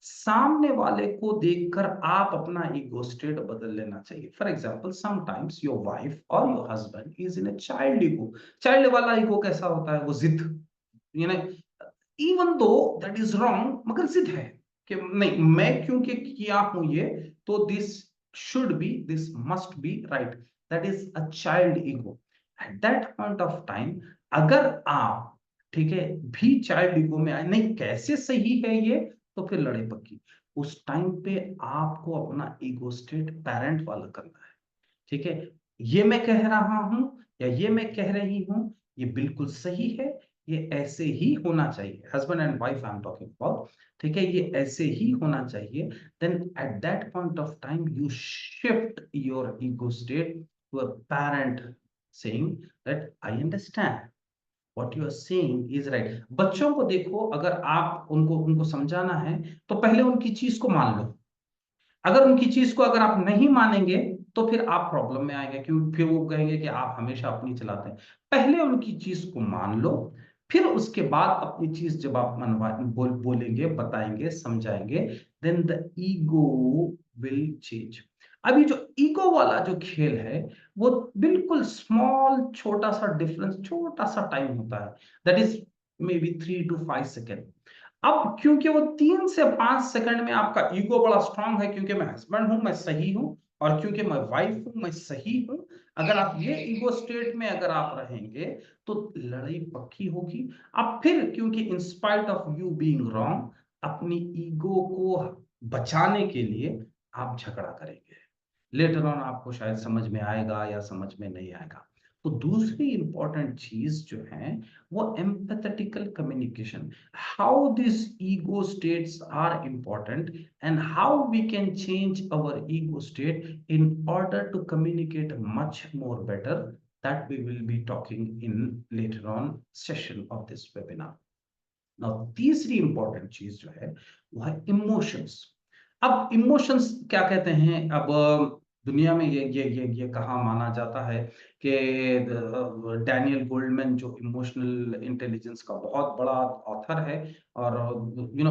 सामने वाले को देखकर आप अपना ईगो स्टेट बदल लेना चाहिए। For example, sometimes your wife और your husband is in a child ego. Child वाला ईगो कैसा होता है? वो जिद, you know, even though that is wrong, मगर जिद है कि नहीं, मैं क्योंकि किया हूं ये, तो this should be, this must be right. That is a child ego. Eight that point of time अगर आप, ठीक है, भी चाइल्ड ईगो में आए, नहीं कैसे सही है ये, तो फिर लड़ाई पक्की। उस टाइम पे आपको अपना ईगो स्टेट पेरेंट वाला करना है, ठीक है। ये मैं कह रहा हूं या ये मैं कह रही हूं, ये बिल्कुल सही है, ये ऐसे ही होना चाहिए। Husband and wife I am talking about, ठीक है, ये ऐसे ही होना चाहिए। Then at that point of time you shift your ego state to a parent saying that I understand what you are saying is right. बच्चों को देखो, अगर आप उनको उनको समझाना है तो पहले उनकी चीज को मान लो। अगर उनकी चीज को अगर आप नहीं मानेंगे तो फिर आप प्रॉब्लम में आएंगे, क्योंकि फिर वो कहेंगे कि आप हमेशा अपनी चलाते हैं। पहले उनकी चीज को मान लो, फिर उसके बाद अपनी चीज जब आप बोलेंगे, बताएंगे, समझाएंगे, then the ego will change. अभी जो ईगो वाला जो खेल है वो बिल्कुल स्मॉल, छोटा सा डिफरेंस, छोटा सा टाइम होता है, that is may be 3 to 5 second. अब क्योंकि वो 3 से 5 सेकंड में आपका ईगो बड़ा स्ट्रांग है, क्योंकि मैं हस्बैंड हूं, मैं सही हूं, और क्योंकि मैं वाइफ हूं, मैं सही हूं। अगर आप ये ईगो स्टेट में अगर आप रहेंगे तो लड़ाई पक्की होगी। अब फिर क्योंकि in spite of you being wrong, अपनी ईगो को बचाने के लिए आप झगड़ा करेंगे। लेटर ऑन आपको शायद समझ में आएगा या समझ में नहीं आएगा। तो दूसरी इंपॉर्टेंट चीज जो है वो empathetical communication. How this ego states are important and how we can change our ego state in order to communicate much more better, that we will be talking in later on session of this webinar. Now तीसरी important चीज जो है वो है emotions. अब emotions क्या कहते हैं? अब दुनिया में ये कहा माना जाता है कि डैनियल गोल्डमैन जो इमोशनल इंटेलिजेंस का बहुत बड़ा ऑथर है, और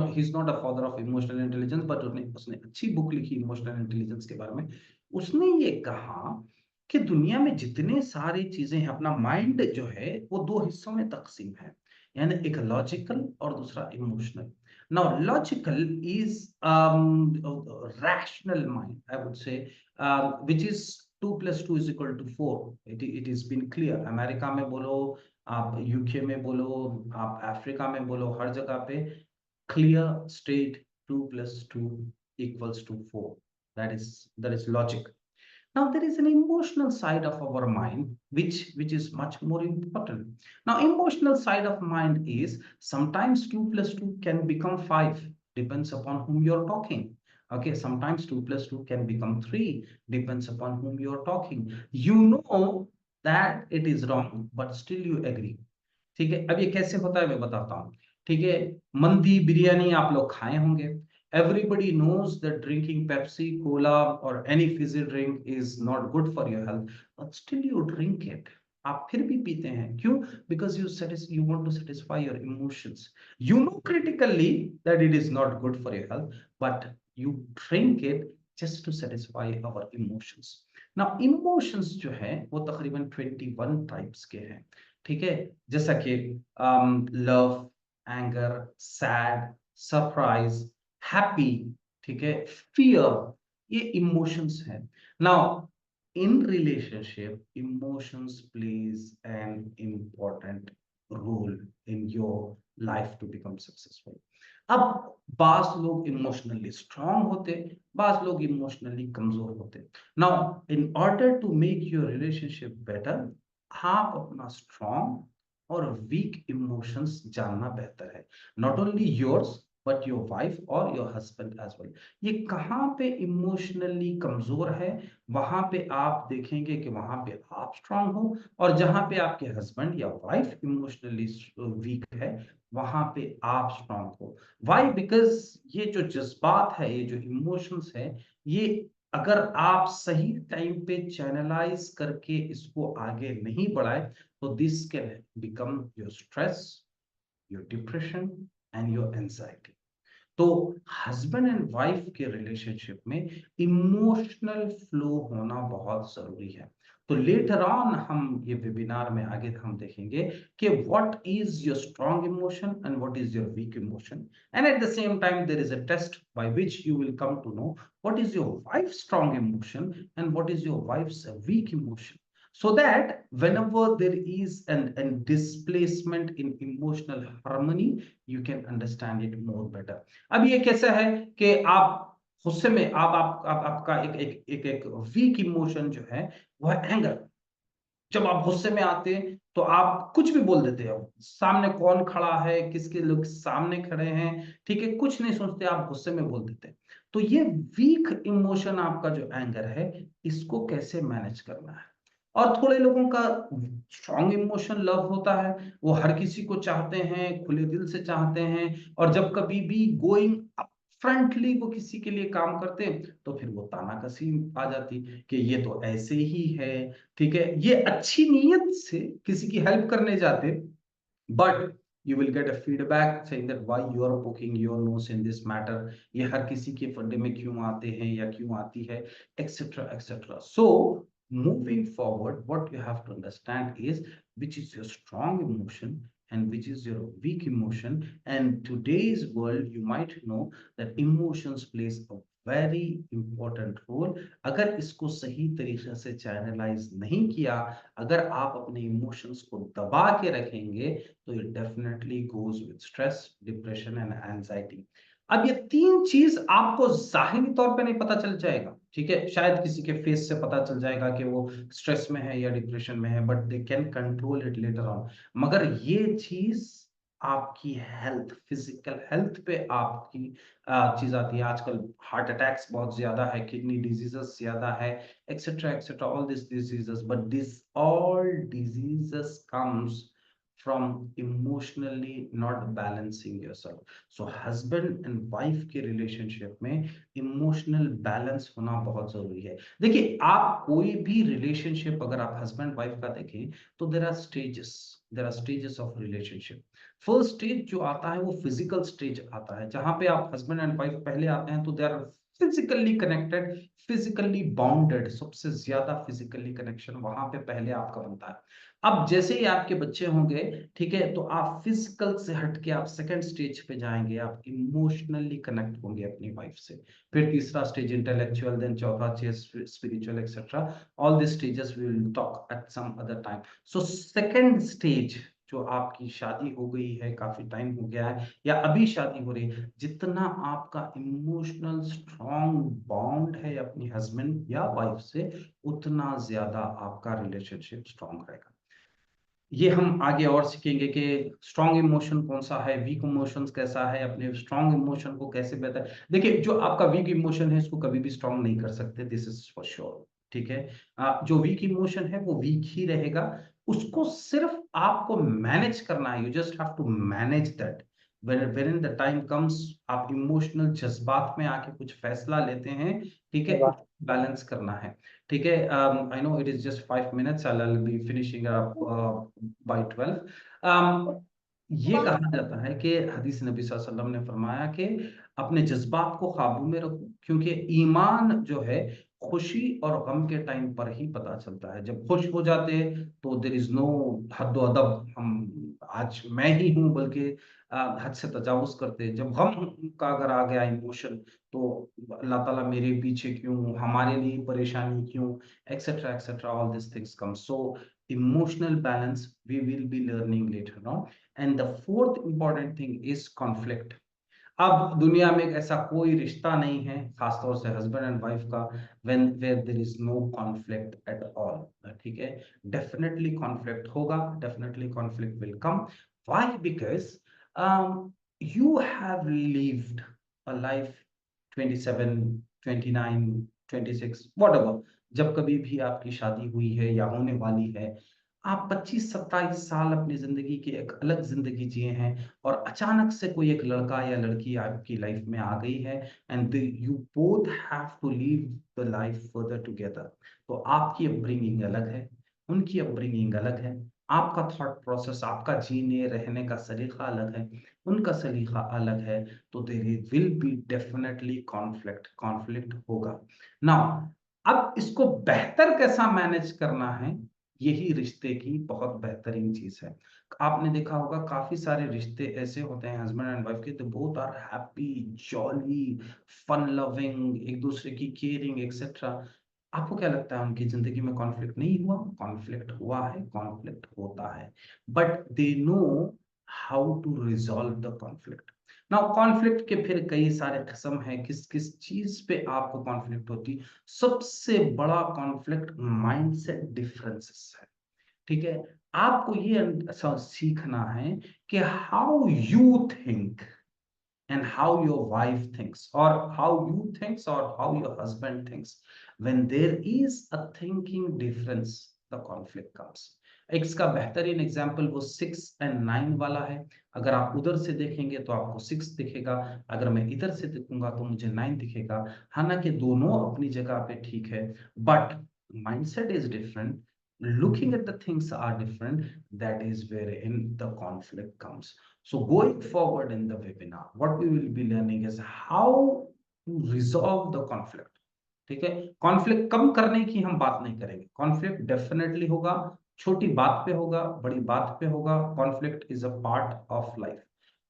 he is not a father of emotional intelligence, but उसने अच्छी बुक लिखी इमोशनल इंटेलिजेंस के बारे में। उसने ये कहा कि दुनिया में जितने सारी चीजें हैं, अपना माइंड जो है वो दो हिस्सों में तकसीम है, यानी एक लॉजिकल और दूसरा emotional. Now, logical is rational mind, I would say, which is 2 + 2 = 4. It is been clear. America में बोलो, आप यूके में बोलो, आप अफ्रीका में बोलो, हर जगह पे clear state 2 + 2 = 4. That is logic. Now there is an emotional side of our mind which is much more important. Now emotional side of mind is sometimes 2 + 2 can become 5, depends upon whom you're talking. Okay, sometimes 2 plus 2 can become 3, depends upon whom you are talking. You know that it is wrong, but still you agree. ठीक है, अब ये कैसे होता है मैं बताता हूँ। ठीक है, मंदी बिरयानी आप लोग खाए होंगे। Everybody knows that drinking Pepsi cola और any fizzy drink is not good for your health, but still you drink it. आप फिर भी पीते हैं, क्यों? Because you want to satisfy your emotions. You know critically that it is not good for your health, but you drink it just to satisfy our emotions. Now emotions जो है वो तकरीबन 21 टाइप्स के हैं। ठीक है, जैसा कि love, anger, sad, surprise, happy, ठीक है, फियर, ये इमोशंस हैं। Now in relationship emotions plays an important role in your life to become successful. अब बास लोग इमोशनली स्ट्रांग होते, बास लोग इमोशनली कमजोर होते। Now in order to make your relationship better, आप अपना स्ट्रॉन्ग और वीक इमोशंस जानना बेहतर है। Not only yours but your wife और योर हस्बैंड एज वेल। ये कहाँ पे इमोशनली कमजोर है, वहां पे आप देखेंगे कि वहां पे आप स्ट्रांग हो, और जहां पे आपके हस्बैंड या वाइफ इमोशनली वीक है, वहां पे आप स्ट्रांग हो। वाई? बिकॉज ये जो जज्बात है, ये जो इमोशंस है, ये अगर आप सही टाइम पे चैनलाइज करके इसको आगे नहीं बढ़ाए, तो this can become your stress, your depression and your anxiety. तो हस्बैंड एंड वाइफ के रिलेशनशिप में इमोशनल फ्लो होना बहुत जरूरी है। तो लेटर ऑन हम ये वेबिनार में आगे हम देखेंगे कि what is your strong emotion and what is your weak emotion, and at the same time there is a test by which you will come to know what is your wife strong emotion and what is your wife's weak emotion, so that whenever there is an displacement in emotional harmony, you can understand it more better. अब ये कैसा है कि आप गुस्से में आपका एक वीक इमोशन जो है वो है एंगर। जब आप गुस्से में आते हैं तो आप कुछ भी बोल देते हो, सामने कौन खड़ा है, किसके लोग सामने खड़े हैं, ठीक है, कुछ नहीं सोचते, आप गुस्से में बोल देते हैं। तो ये वीक इमोशन आपका जो एंगर है, इसको कैसे मैनेज करना है। और थोड़े लोगों का स्ट्रॉन्ग इमोशन लव होता है, वो हर किसी को चाहते हैं, खुले दिल से चाहते हैं, और जब कभी भी गोइंग अप फ्रंटली वो किसी के लिए काम करते हैं, तो फिर वो तानाकसी आ जाती कि ये तो ऐसे ही है। ठीक है, ये अच्छी नीयत से किसी की हेल्प करने जाते, but you will get a feedback saying that why you are poking your nose in this matter, ये हर किसी के फंडे में क्यों आते हैं या क्यों आती है, etc etc. So moving forward, what you have to understand is which is your strong emotion and which is your weak emotion. And today's world you might know that emotions plays a very important role. अगर इसको सही तरीके से channelise नहीं किया, अगर आप अपने इमोशंस को दबा के रखेंगे, तो it definitely goes with stress, depression and anxiety. अब ये तीन चीज आपको जाहिरी तौर पे नहीं पता चल जाएगा, ठीक है, शायद किसी के फेस से पता चल जाएगा कि वो स्ट्रेस में है या डिप्रेशन में है, but they can control it later on. मगर ये चीज आपकी हेल्थ, फिजिकल हेल्थ पे आपकी चीज आती है। आजकल हार्ट अटैक्स बहुत ज्यादा है, किडनी डिजीजेस ज्यादा है, etcetera etcetera, all this diseases, but this all diseases comes from emotionally not balancing yourself. So husband and wife के relationship में emotional balance होना बहुत जरूरी है। देखिए, आप कोई भी relationship अगर आप husband wife का देखें, तो there are stages of relationship. First stage जो आता है वो फिजिकल स्टेज आता है, जहां पे आप हस्बैंड एंड वाइफ पहले आते हैं, तो दे आर फिजिकली कनेक्टेड, फिजिकली बाउंडेड, सबसे ज्यादा फिजिकली कनेक्शन वहां पे पहले आपका बनता है। अब जैसे ही आपके बच्चे होंगे, ठीक है, तो आप फिजिकल से हटके आप सेकंड स्टेज पे जाएंगे, आप इमोशनली कनेक्ट होंगे अपनी वाइफ से। फिर तीसरा स्टेज इंटेलेक्चुअल, देन चौथा stage spiritual, etcetera. All this stages we will talk at some other time. So second stage, जो आपकी शादी हो गई है, काफी टाइम हो गया है, या अभी शादी हो रही है, जितना आपका इमोशनल स्ट्रॉन्ग बॉन्ड है अपनी हस्बैंड या वाइफ से, उतना ज्यादा आपका रिलेशनशिप स्ट्रॉन्ग रहेगा। ये हम आगे और सीखेंगे कि स्ट्रॉन्ग इमोशन कौन सा है, वीक इमोशंस कैसा है, अपने स्ट्रॉन्ग इमोशन को कैसे बेहतर। देखिए, जो आपका वीक इमोशन है इसको कभी भी स्ट्रॉन्ग नहीं कर सकते, दिस इज फॉर श्योर। ठीक है, जो वीक इमोशन है वो वीक ही रहेगा, उसको सिर्फ आपको मैनेज करना है, you just have to manage that. When the time comes, आप इमोशनल जज्बात में आके कुछ फैसला लेते हैं, ठीक है, वाह। बैलेंस करना है। ठीक है, I know it is just 5 minutes, I'll be finishing up by 12। ये कहा जाता है कि हदीस नबी सल्लल्लाहु अलैहि वसल्लम ने फरमाया कि अपने जज्बात को काबू में रखो, क्योंकि ईमान जो है खुशी और गम के टाइम पर ही पता चलता है। जब खुश हो जाते हैं तो देयर इज नो हद व अदब, हम आज मैं ही हूं, बल्कि हद से तजावुज करते हैं। जब गम का अगर आ गया इमोशन, तो अल्लाह ताला मेरे पीछे क्यों, हमारे लिए परेशानी क्यों, etcetera etcetera, all this things come. So emotional balance we will be learning later on, and the fourth important thing is conflict। अब दुनिया में एक ऐसा कोई रिश्ता नहीं है, खासतौर से हस्बैंड एंड वाइफ का, when where there is no conflict at all. ठीक है, डेफिनेटली कॉन्फ्लिक्ट होगा, definitely conflict will come. Why? Because you have lived a life 27, 29, 26, whatever, जब कभी भी आपकी शादी हुई है या होने वाली है, आप 25-27 साल अपनी जिंदगी की एक अलग जिंदगी जिए हैं, और अचानक से कोई एक लड़का या लड़की आपकी लाइफ में आ गई है, and you both have to live the life further together. तो आपकी अपब्रिंगिंग अलग है, उनकी अपब्रिंगिंग अलग है, आपका थॉट प्रोसेस, आपका जीने रहने का सलीका अलग है, उनका सलीका अलग है। तो there will be definitely conflict, conflict होगा। नाउ, अब इसको बेहतर कैसा मैनेज करना है, यही रिश्ते की बहुत बेहतरीन चीज है। आपने देखा होगा काफी सारे रिश्ते ऐसे होते हैं हस्बैंड एंड वाइफ के, तो both are happy, jolly, fun loving, एक दूसरे की केयरिंग एक्सेट्रा। आपको क्या लगता है उनकी जिंदगी में कॉन्फ्लिक्ट नहीं हुआ? कॉन्फ्लिक्ट हुआ है, कॉन्फ्लिक्ट होता है, but they know how to resolve the conflict. Now, conflict के फिर कई सारे किस्म हैं, किस किस चीज पे आपको कॉन्फ्लिक्ट होती। सबसे बड़ा कॉन्फ्लिक्ट माइंडसेट डिफरेंसेस है। ठीक है, आपको ये सीखना है कि how you think and how your wife thinks, or how you thinks, or how your husband thinks. When there is a thinking difference, the conflict comes। इसका बेहतरीन एग्जाम्पल वो 6 और 9 वाला है। अगर आप उधर से देखेंगे तो आपको 6 दिखेगा, अगर मैं इधर से देखूंगा तो मुझे 9 दिखेगा। हालांकि दोनों अपनी जगह पे ठीक है, but mindset is different, looking at the things are different, that is wherein the conflict comes। So going forward in the webinar, what we will be learning is how to resolve the conflict। ठीक है, conflict कम करने की हम बात नहीं करेंगे, conflict definitely होगा, छोटी बात पे होगा, बड़ी बात पे होगा, conflict is a part of life.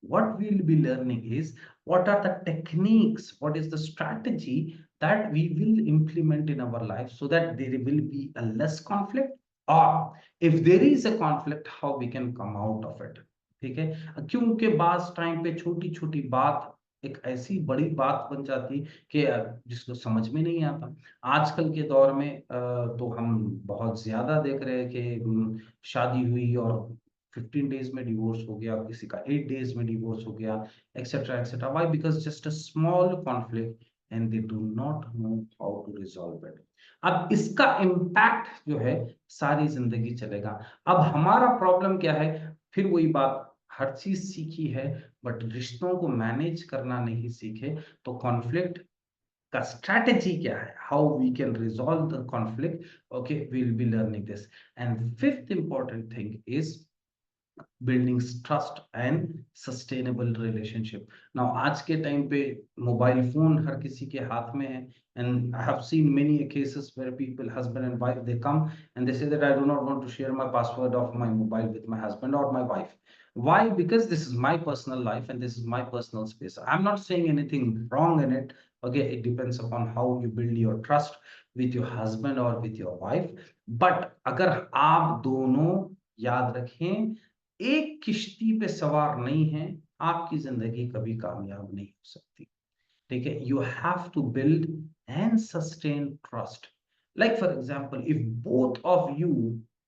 What we will be learning is what are the techniques, what is the strategy that we will implement in our life so that there will be a less conflict, or if there is a conflict, how we can come out of it। ठीक है, क्योंकि बास time पे छोटी छोटी बात एक ऐसी बड़ी बात बन जाती कि जिसको समझ में नहीं आता। आजकल के दौर में तो हम बहुत ज्यादा देख रहे हैं कि शादी हुई और 15 days में डिवोर्स हो गया, किसी का 8 days में डिवोर्स हो गया, etcetera etcetera. Why? Because just a small conflict and they do not know how to resolve it. अब इसका इम्पैक्ट जो है सारी जिंदगी चलेगा। अब हमारा प्रॉब्लम क्या है? फिर वही बात, हर चीज सीखी है बट रिश्तों को मैनेज करना नहीं सीखे। तो कॉन्फ्लिक्ट का स्ट्रैटेजी क्या है, how we can resolve the conflict, okay, we will be learning this. And fifth important thing is building trust and sustainable relationship. Now, आज के टाइम पे मोबाइल फोन हर किसी के हाथ में है, and I have seen many cases where people, husband and wife, they come and they say that I do not want to share my password of my mobile with my husband or my wife. Why? Because this is my personal life and this is my personal space. I'm not saying anything wrong in it. Okay, it depends upon how you build your trust with your husband or with your wife. But अगर आप दोनों, याद रखें, एक किश्ती पे सवार नहीं है, आपकी जिंदगी कभी कामयाब नहीं हो सकती। ठीक है, you have to build and sustain trust. Like for example, if both of you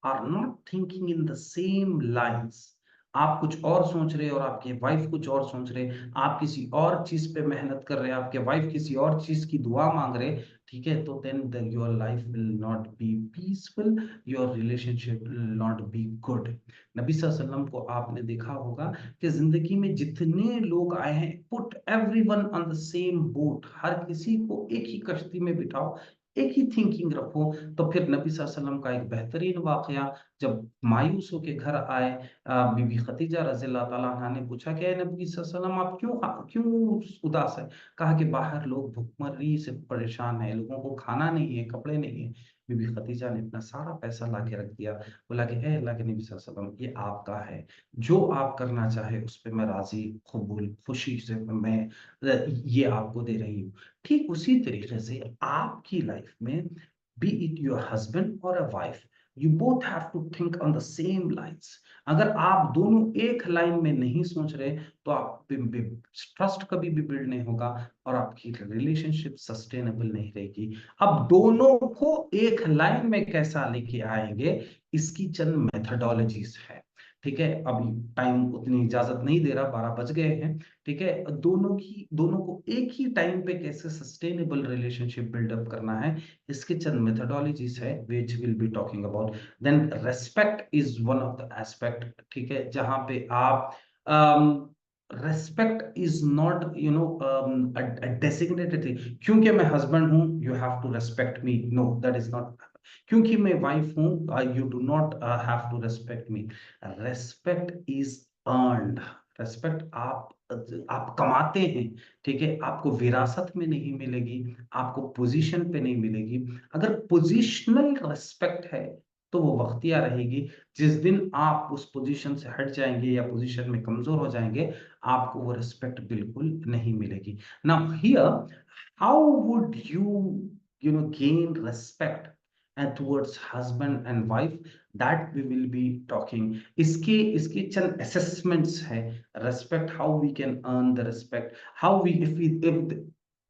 are not thinking in the same lines, आप कुछ और सोच रहे हैं और आपके वाइफ कुछ और सोच रहे हैं, आप किसी और चीज पे मेहनत कर रहे हैं, आपके वाइफ किसी और चीज की दुआ मांग रहे हैं, ठीक है, तो then your life will not be peaceful, your relationship will not be good. नबी सल्लल्लाहु अलैहि वसल्लम को आपने देखा होगा कि जिंदगी में जितने लोग आए हैं, put everyone on the same boat, हर किसी को एक ही कश्ती में बिठाओ, एक ही थिंकिंग रखो। तो फिर नबी सल्लल्लाहु अलैहि वसल्लम का एक बेहतरीन वाकया, जब मायूस होके घर आए, बीबी खदीजा रज़ियल्लाहु ताला अन्हा ने पूछा कि नबी सल्लल्लाहु अलैहि वसल्लम आप क्यों क्यों उदास है? कहा कि बाहर लोग भुखमरी से परेशान है, लोगों को खाना नहीं है, कपड़े नहीं है। बीबी खदीजा ने अपना सारा पैसा ला के रख दिया, बोला कि हे अल्लाह के नबी सल्लल्लाहु अलैहि वसल्लम, ये आपका है, जो आप करना चाहे उस पे मैं राजी, कबूल, खुशी से मैं ये आपको दे रही हूँ। ठीक उसी तरीके से आपकी लाइफ में, बी इट योर हस्बैंड और a wife, you both have to think on the same lines. अगर आप दोनों एक लाइन में नहीं सोच रहे, तो आप ट्रस्ट कभी भी बिल्ड नहीं होगा और आपकी रिलेशनशिप सस्टेनेबल नहीं रहेगी। अब दोनों को एक लाइन में कैसा लेके आएंगे, इसकी चंद मेथडोलॉजीज है। ठीक है, अभी टाइम उतनी इजाजत नहीं दे रहा, 12 बज गए हैं। ठीक है, दोनों को एक ही टाइम पे कैसे सस्टेनेबल रिलेशनशिप बिल्डअप करना है, इसके चंद मेथडोलॉजीज है which will be talking about. Then respect is one of the aspect, ठीक है, जहां पे आप respect is not designated thing, क्योंकि मैं हस्बैंड हूं you have to respect me, no that is not. क्योंकि मैं वाइफ हूं you do not have to respect me. Respect is earned. Respect आप कमाते हैं, ठीक है, आपको विरासत में नहीं मिलेगी, आपको पोजीशन पे नहीं मिलेगी। अगर पोजीशनल रेस्पेक्ट है तो वो वक्तिया रहेगी, जिस दिन आप उस पोजीशन से हट जाएंगे या पोजीशन में कमजोर हो जाएंगे, आपको वो रिस्पेक्ट बिल्कुल नहीं मिलेगी। Now here, how would you know gain respect and towards husband and wife, that we will be talking। इसके चंद assessments है, respect, how we can earn the respect, how we, if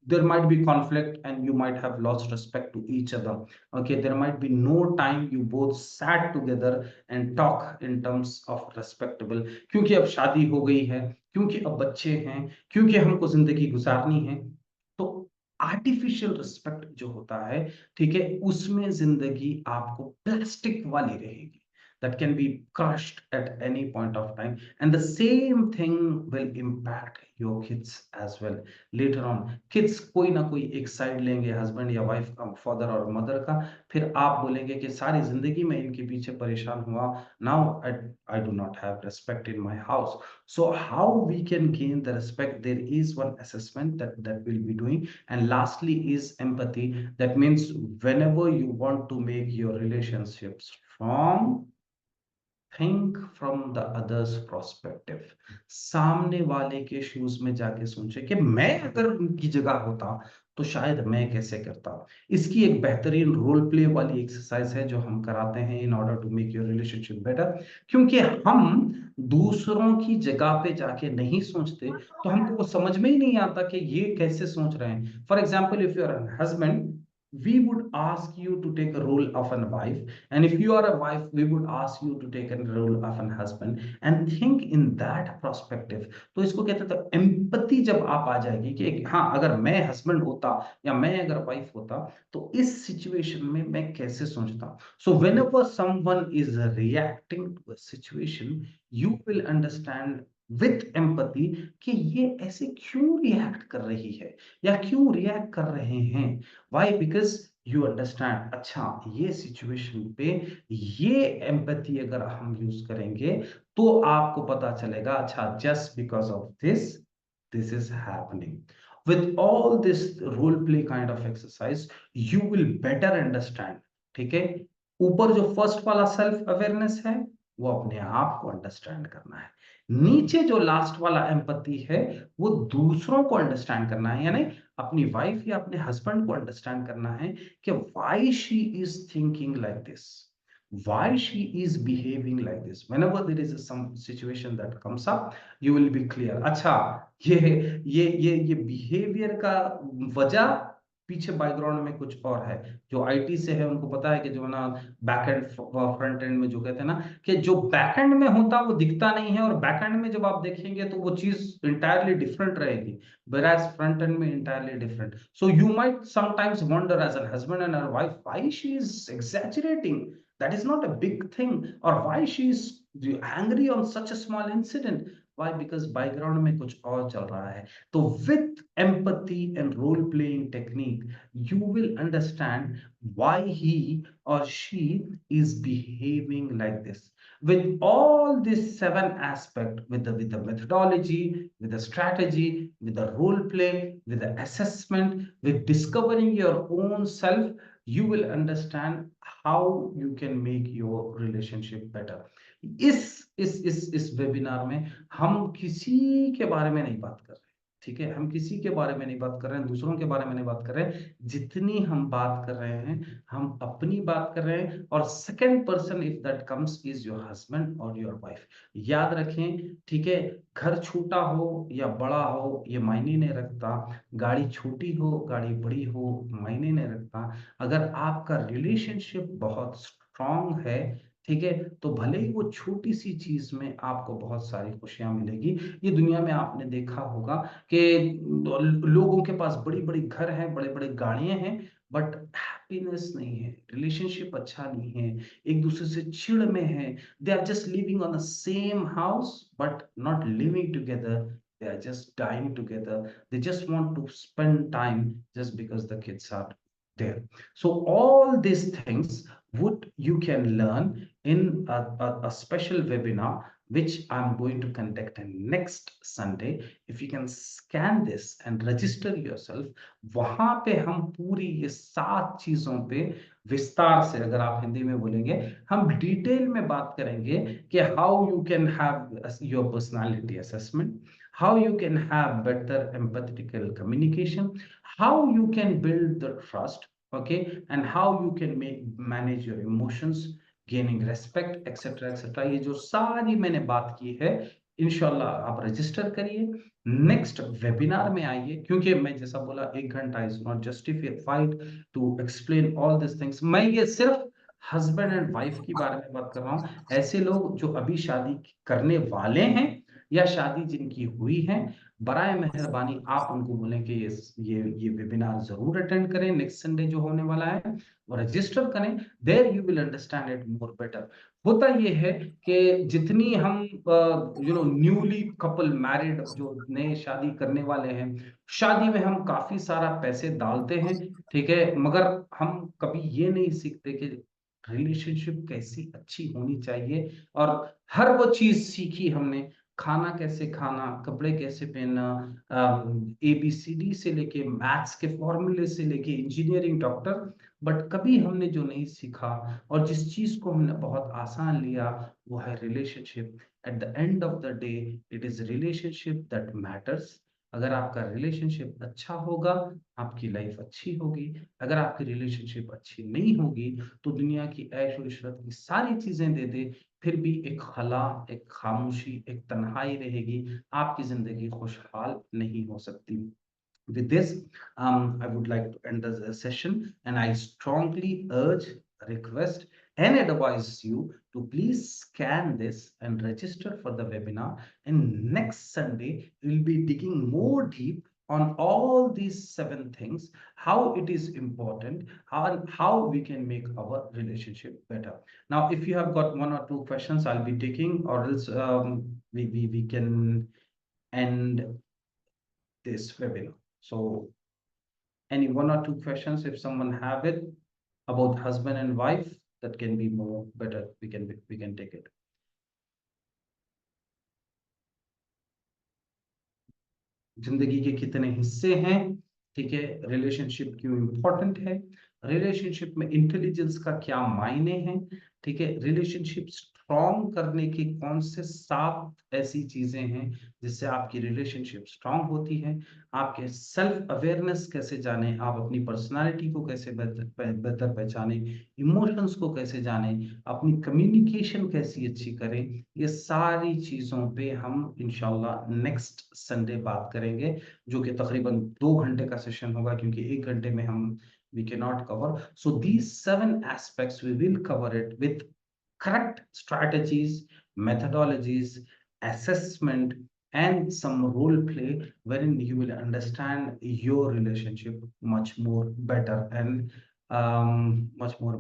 there might be conflict and you might have lost respect to each other, okay, there might be no time you both sat together and talk in terms of respectable, क्योंकि अब शादी हो गई है, क्योंकि अब बच्चे हैं, क्योंकि हमको जिंदगी गुजारनी है, तो आर्टिफिशियल रिस्पेक्ट जो होता है, ठीक है, उसमें जिंदगी आपको प्लास्टिक वाली रहेगी, that can be crushed at any point of time, and the same thing will impact your kids as well later on। Kids कोई ना कोई एक साइड लेंगे, हस्बैंड या वाइफ का, फादर और मदर का, फिर आप बोलेंगे कि सारी जिंदगी में इनके पीछे परेशान हुआ, now I do not have respect in my house. So how we can gain the respect, there is one assessment that we'll be doing, and lastly is empathy, that means whenever you want to make your relationships strong, think from the others prospective. सामने वाले के shoes में जाके सोचे कि मैं अगर उनकी जगह होता तो शायद मैं कैसे करता। इसकी एक बेहतरीन रोल प्ले वाली एक्सरसाइज है जो हम कराते हैं in order to make your relationship better, क्योंकि हम दूसरों की जगह पे जाके नहीं सोचते, तो हमको वो समझ में ही नहीं आता कि ये कैसे सोच रहे हैं। For example, if you are an husband, we would ask you to take a role of a wife, and if you are a wife, we would ask you to take a role of an husband and think in that perspective। तो इसको कहते हैं, तो empathy जब आप आ जाएगी कि हाँ, अगर मैं हस्बैंड होता या मैं अगर वाइफ होता तो इस सिचुएशन में मैं कैसे सोचता। सो whenever someone is reacting to a situation, you will understand with empathy कि ये ऐसे क्यों रिएक्ट कर रही है या क्यों रिएक्ट कर रहे हैं। Why? Because you understand, अच्छा ये सिचुएशन पे ये एम्पैथी अगर हम यूज करेंगे तो आपको पता चलेगा, अच्छा just because of this is happening. With all this role play kind of exercise, you will better understand। ठीक है, ऊपर जो फर्स्ट वाला सेल्फ अवेयरनेस है वो अपने आप को अंडरस्टैंड करना है, नीचे जो लास्ट वाला एम्पैथी है वो दूसरों को अंडरस्टैंड करना है, यानी अपनी वाइफ या अपने हस्बैंड को अंडरस्टैंड करना है कि why she is thinking like this, why she is behaving like this। whenever there is some situation that comes up, you will be clear, अच्छा ये बिहेवियर का वजह पीछे बैकग्राउंड में कुछ और है। जो आईटी से है उनको पता है कि जो है ना बैक एंड फ्रंट एंड में जो कहते हैं ना कि जो बैक एंड में होता वो दिखता नहीं है, और बैक एंड में जब आप देखेंगे तो वो चीज इंटायरली डिफरेंट रहेगी, whereas front end में entirely different. So you might sometimes wonder as a husband and a wife why she is exaggerating. That is not a big thing, or why she is angry on such a small incident. Why? Because background में कुछ और चल रहा है. तो with empathy and role playing technique, you will understand why he or she is behaving like this. With all these seven aspects, with the methodology, with the strategy, with the role play, with the assessment, with discovering your own self, you will understand how you can make your relationship better. इस webinar में हम किसी के बारे में नहीं बात कर रहे, ठीक है, हम किसी के बारे में नहीं बात कर रहे हैं, दूसरों के बारे में नहीं बात कर रहे हैं। जितनी हम बात कर रहे हैं हम अपनी बात कर रहे हैं, और second person if that comes is your husband और योर वाइफ। याद रखें, ठीक है, घर छोटा हो या बड़ा हो ये मायने नहीं रखता, गाड़ी छोटी हो गाड़ी बड़ी हो मायने नहीं रखता। अगर आपका रिलेशनशिप बहुत स्ट्रांग है, ठीक है, तो भले ही वो छोटी सी चीज में आपको बहुत सारी खुशियां मिलेगी। ये दुनिया में आपने देखा होगा कि लोगों के पास बड़ी बड़ी घर हैं, बड़े बड़े गाड़ियां हैं, बट हैप्पीनेस नहीं है, रिलेशनशिप अच्छा नहीं है, एक दूसरे से चिढ़ में है। They are just living on the same house but not living together, they are just dying together, they just want to spend time just because the kids are there. So all these things would you can learn in a special webinar which I'm going to conduct in next Sunday. If you can scan this and register yourself, वहां पे हम पूरी ये 7 चीजों पे विस्तार से, अगर आप हिंदी में बोलेंगे, हम डिटेल में बात करेंगे कि how you can have your personality assessment, how you can have better empathetical communication, how you can build the trust, okay, and how you can manage your emotions, gaining respect, etc etc। ये जो सारी मैंने बात की है, इंशाल्लाह आप register करिए, नेक्स्ट वेबिनार में आइए, क्योंकि मैं जैसा बोला 1 घंटा is not justified to explain all this things. मैं ये सिर्फ हस्बैंड एंड वाइफ की बारे में बात कर रहा हूँ। ऐसे लोग जो अभी शादी करने वाले हैं या शादी जिनकी हुई है, बराए मेहरबानी आप उनको बोलें कि ये वेबिनार जरूर अटेंड करें नेक्स्ट संडे जो होने वाला है, और रजिस्टर करें। There you will understand it more better. होता ये है कि जितनी हम न्यूली कपल मैरिड जो नए शादी करने वाले हैं, शादी में हम काफी सारा पैसे डालते हैं, ठीक है, मगर हम कभी ये नहीं सीखते कि रिलेशनशिप कैसी अच्छी होनी चाहिए। और हर वो चीज सीखी हमने, खाना कैसे खाना, कपड़े कैसे पहनना, ABCD से लेके मैथ्स के फॉर्मूले से लेके इंजीनियरिंग डॉक्टर, बट कभी हमने जो नहीं सीखा और जिस चीज को हमने बहुत आसान लिया वो है relationship. At the end of the day it is relationship that matters. अगर आपका रिलेशनशिप अच्छा होगा आपकी लाइफ अच्छी होगी, अगर आपकी रिलेशनशिप अच्छी नहीं होगी तो दुनिया की ऐश और इशरत की सारी चीजें दे दे, फिर भी एक खला, एक खामोशी, एक तन्हाई रहेगी, आपकी जिंदगी खुशहाल नहीं हो सकती। With this, I would like to end the session, and I strongly urge, request, and advise you to please scan this and register for the webinar. And next Sunday, we'll be digging more deep on all these 7 things, how it is important, how we can make our relationship better. Now, if you have got 1 or 2 questions, I'll be taking, or else we can end this webinar. So any 1 or 2 questions if someone have it about husband and wife, that can be more better, we can take it. जिंदगी के कितने हिस्से हैं, ठीक है, relationship क्यों important है, relationship में इंटेलिजेंस का क्या मायने हैं, ठीक है, रिलेशनशिप स्ट्रॉन्ग करने की कौन से 7 ऐसी चीजें हैं जिससे आपकी रिलेशनशिप स्ट्रॉन्ग होती है, आपके सेल्फ अवेयरनेस कैसे जाने, आप अपनी पर्सनालिटी को कैसे बेहतर पहचाने, इमोशंस को कैसे जाने, अपनी कम्युनिकेशन कैसी अच्छी करें, ये सारी चीजों पे हम इंशाल्लाह नेक्स्ट संडे बात करेंगे, जो कि तकरीबन 2 घंटे का सेशन होगा, क्योंकि 1 घंटे में हम we cannot cover. So these 7 aspects we will cover it with correct strategies, methodologies, assessment, and some role play wherein you will understand your relationship much more better and much more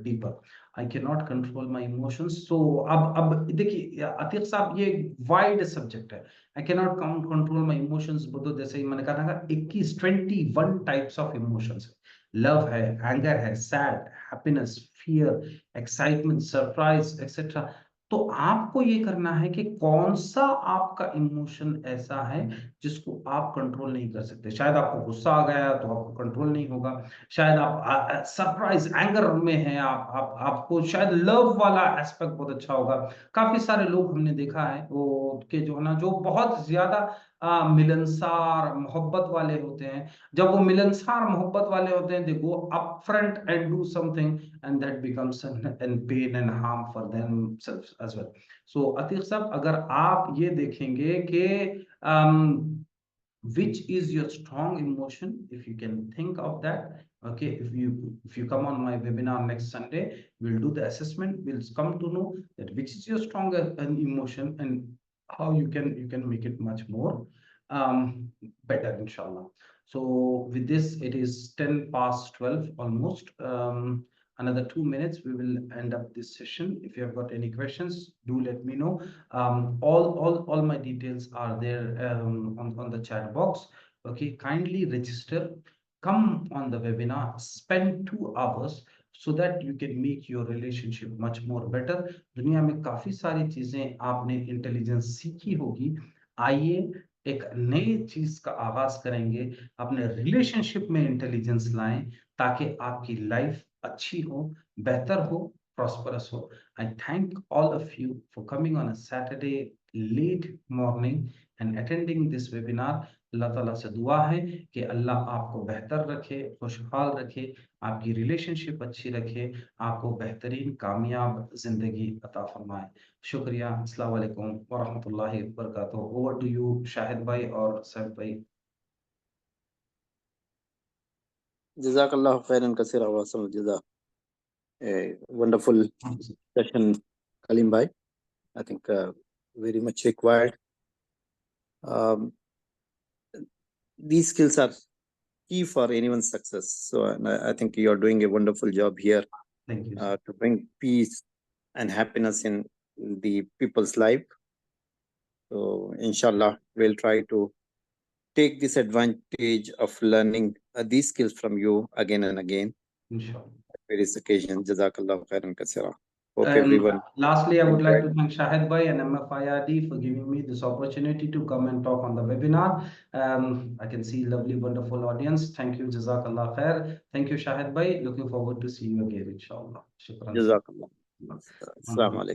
deeper. I cannot control my emotions. So अब देखिए अतीक साहब, ये wide subject है. I cannot control my emotions. बोलो जैसे ही मैंने कहा था 21 टाइप्स ऑफ इमोशंस है. लव है, एंगर है, sad, happiness, fear, excitement, surprise, etcetera. तो आपको ये करना है कि कौन सा आपका इमोशन ऐसा है जिसको आप कंट्रोल नहीं कर सकते. शायद आपको गुस्सा आ गया तो आपको कंट्रोल नहीं होगा, शायद आप सरप्राइज एंगर में हैं, आपको शायद लव वाला एस्पेक्ट बहुत अच्छा होगा. काफी सारे लोग हमने देखा है वो के जो है ना, जो बहुत ज्यादा मिलनसार मोहब्बत वाले होते हैं. जब वो मिलनसार मोहब्बत वाले होते हैं, they go up front and do something and that becomes an pain and harm for themselves as well. So Atiq साहब, अगर आप ये देखेंगे कि which is your strong emotion, if you can think of that. Okay, if you come on my webinar next Sunday, we'll do the assessment, we'll come to know that which is your stronger emotion and how you can make it much more better, inshallah. So with this, it is 10 past 12 almost. Another 2 minutes, we will end up this session. If you have got any questions, do let me know. All my details are there on the chat box. Okay, kindly register, come on the webinar, spend 2 hours so that you can make your relationship much more better. दुनिया में काफी सारी चीजें आपने intelligence सीखी होगी. आइए एक नई चीज का आगाज करेंगे, अपने रिलेशनशिप में इंटेलिजेंस लाएं ताकि आपकी लाइफ अच्छी हो, बेहतर हो, प्रॉस्परस हो. I thank all of you for coming on a Saturday late morning and attending this webinar. अल्लाह ताला से दुआ है कि अल्लाह आपको बेहतर रखे, खुशहाल रखे, आपकी रिलेशनशिप अच्छी रखे, आपको बेहतरीन कामयाब जिंदगी अता फरमाए. शुक्रिया. अस्सलाम वालेकुम व रहमतुल्लाहि व बरकातहू. ओवर टू यू शाहिद भाई और सैफ भाई. Jazakallah khairan kasira wa ahsanul jaza. A wonderful session, Kalim bhai. I think very much required. These skills are key for anyone's success. So and I think you are doing a wonderful job here. Thank you. To bring peace and happiness in the people's life. So inshallah, we'll try to take this advantage of learning these skills from you again and again. Inshallah. At various occasions. Jazakallah khairan kasira. Hope everyone. Lastly, I would like to thank Shahid Bhai and MFIRD for giving me this opportunity to come and talk on the webinar. I can see lovely, wonderful audience. Thank you, Jazakallah khair. Thank you, Shahid Bhai. Looking forward to see you again, inshallah. Shukran. Jazakallah. Assalamu alaikum.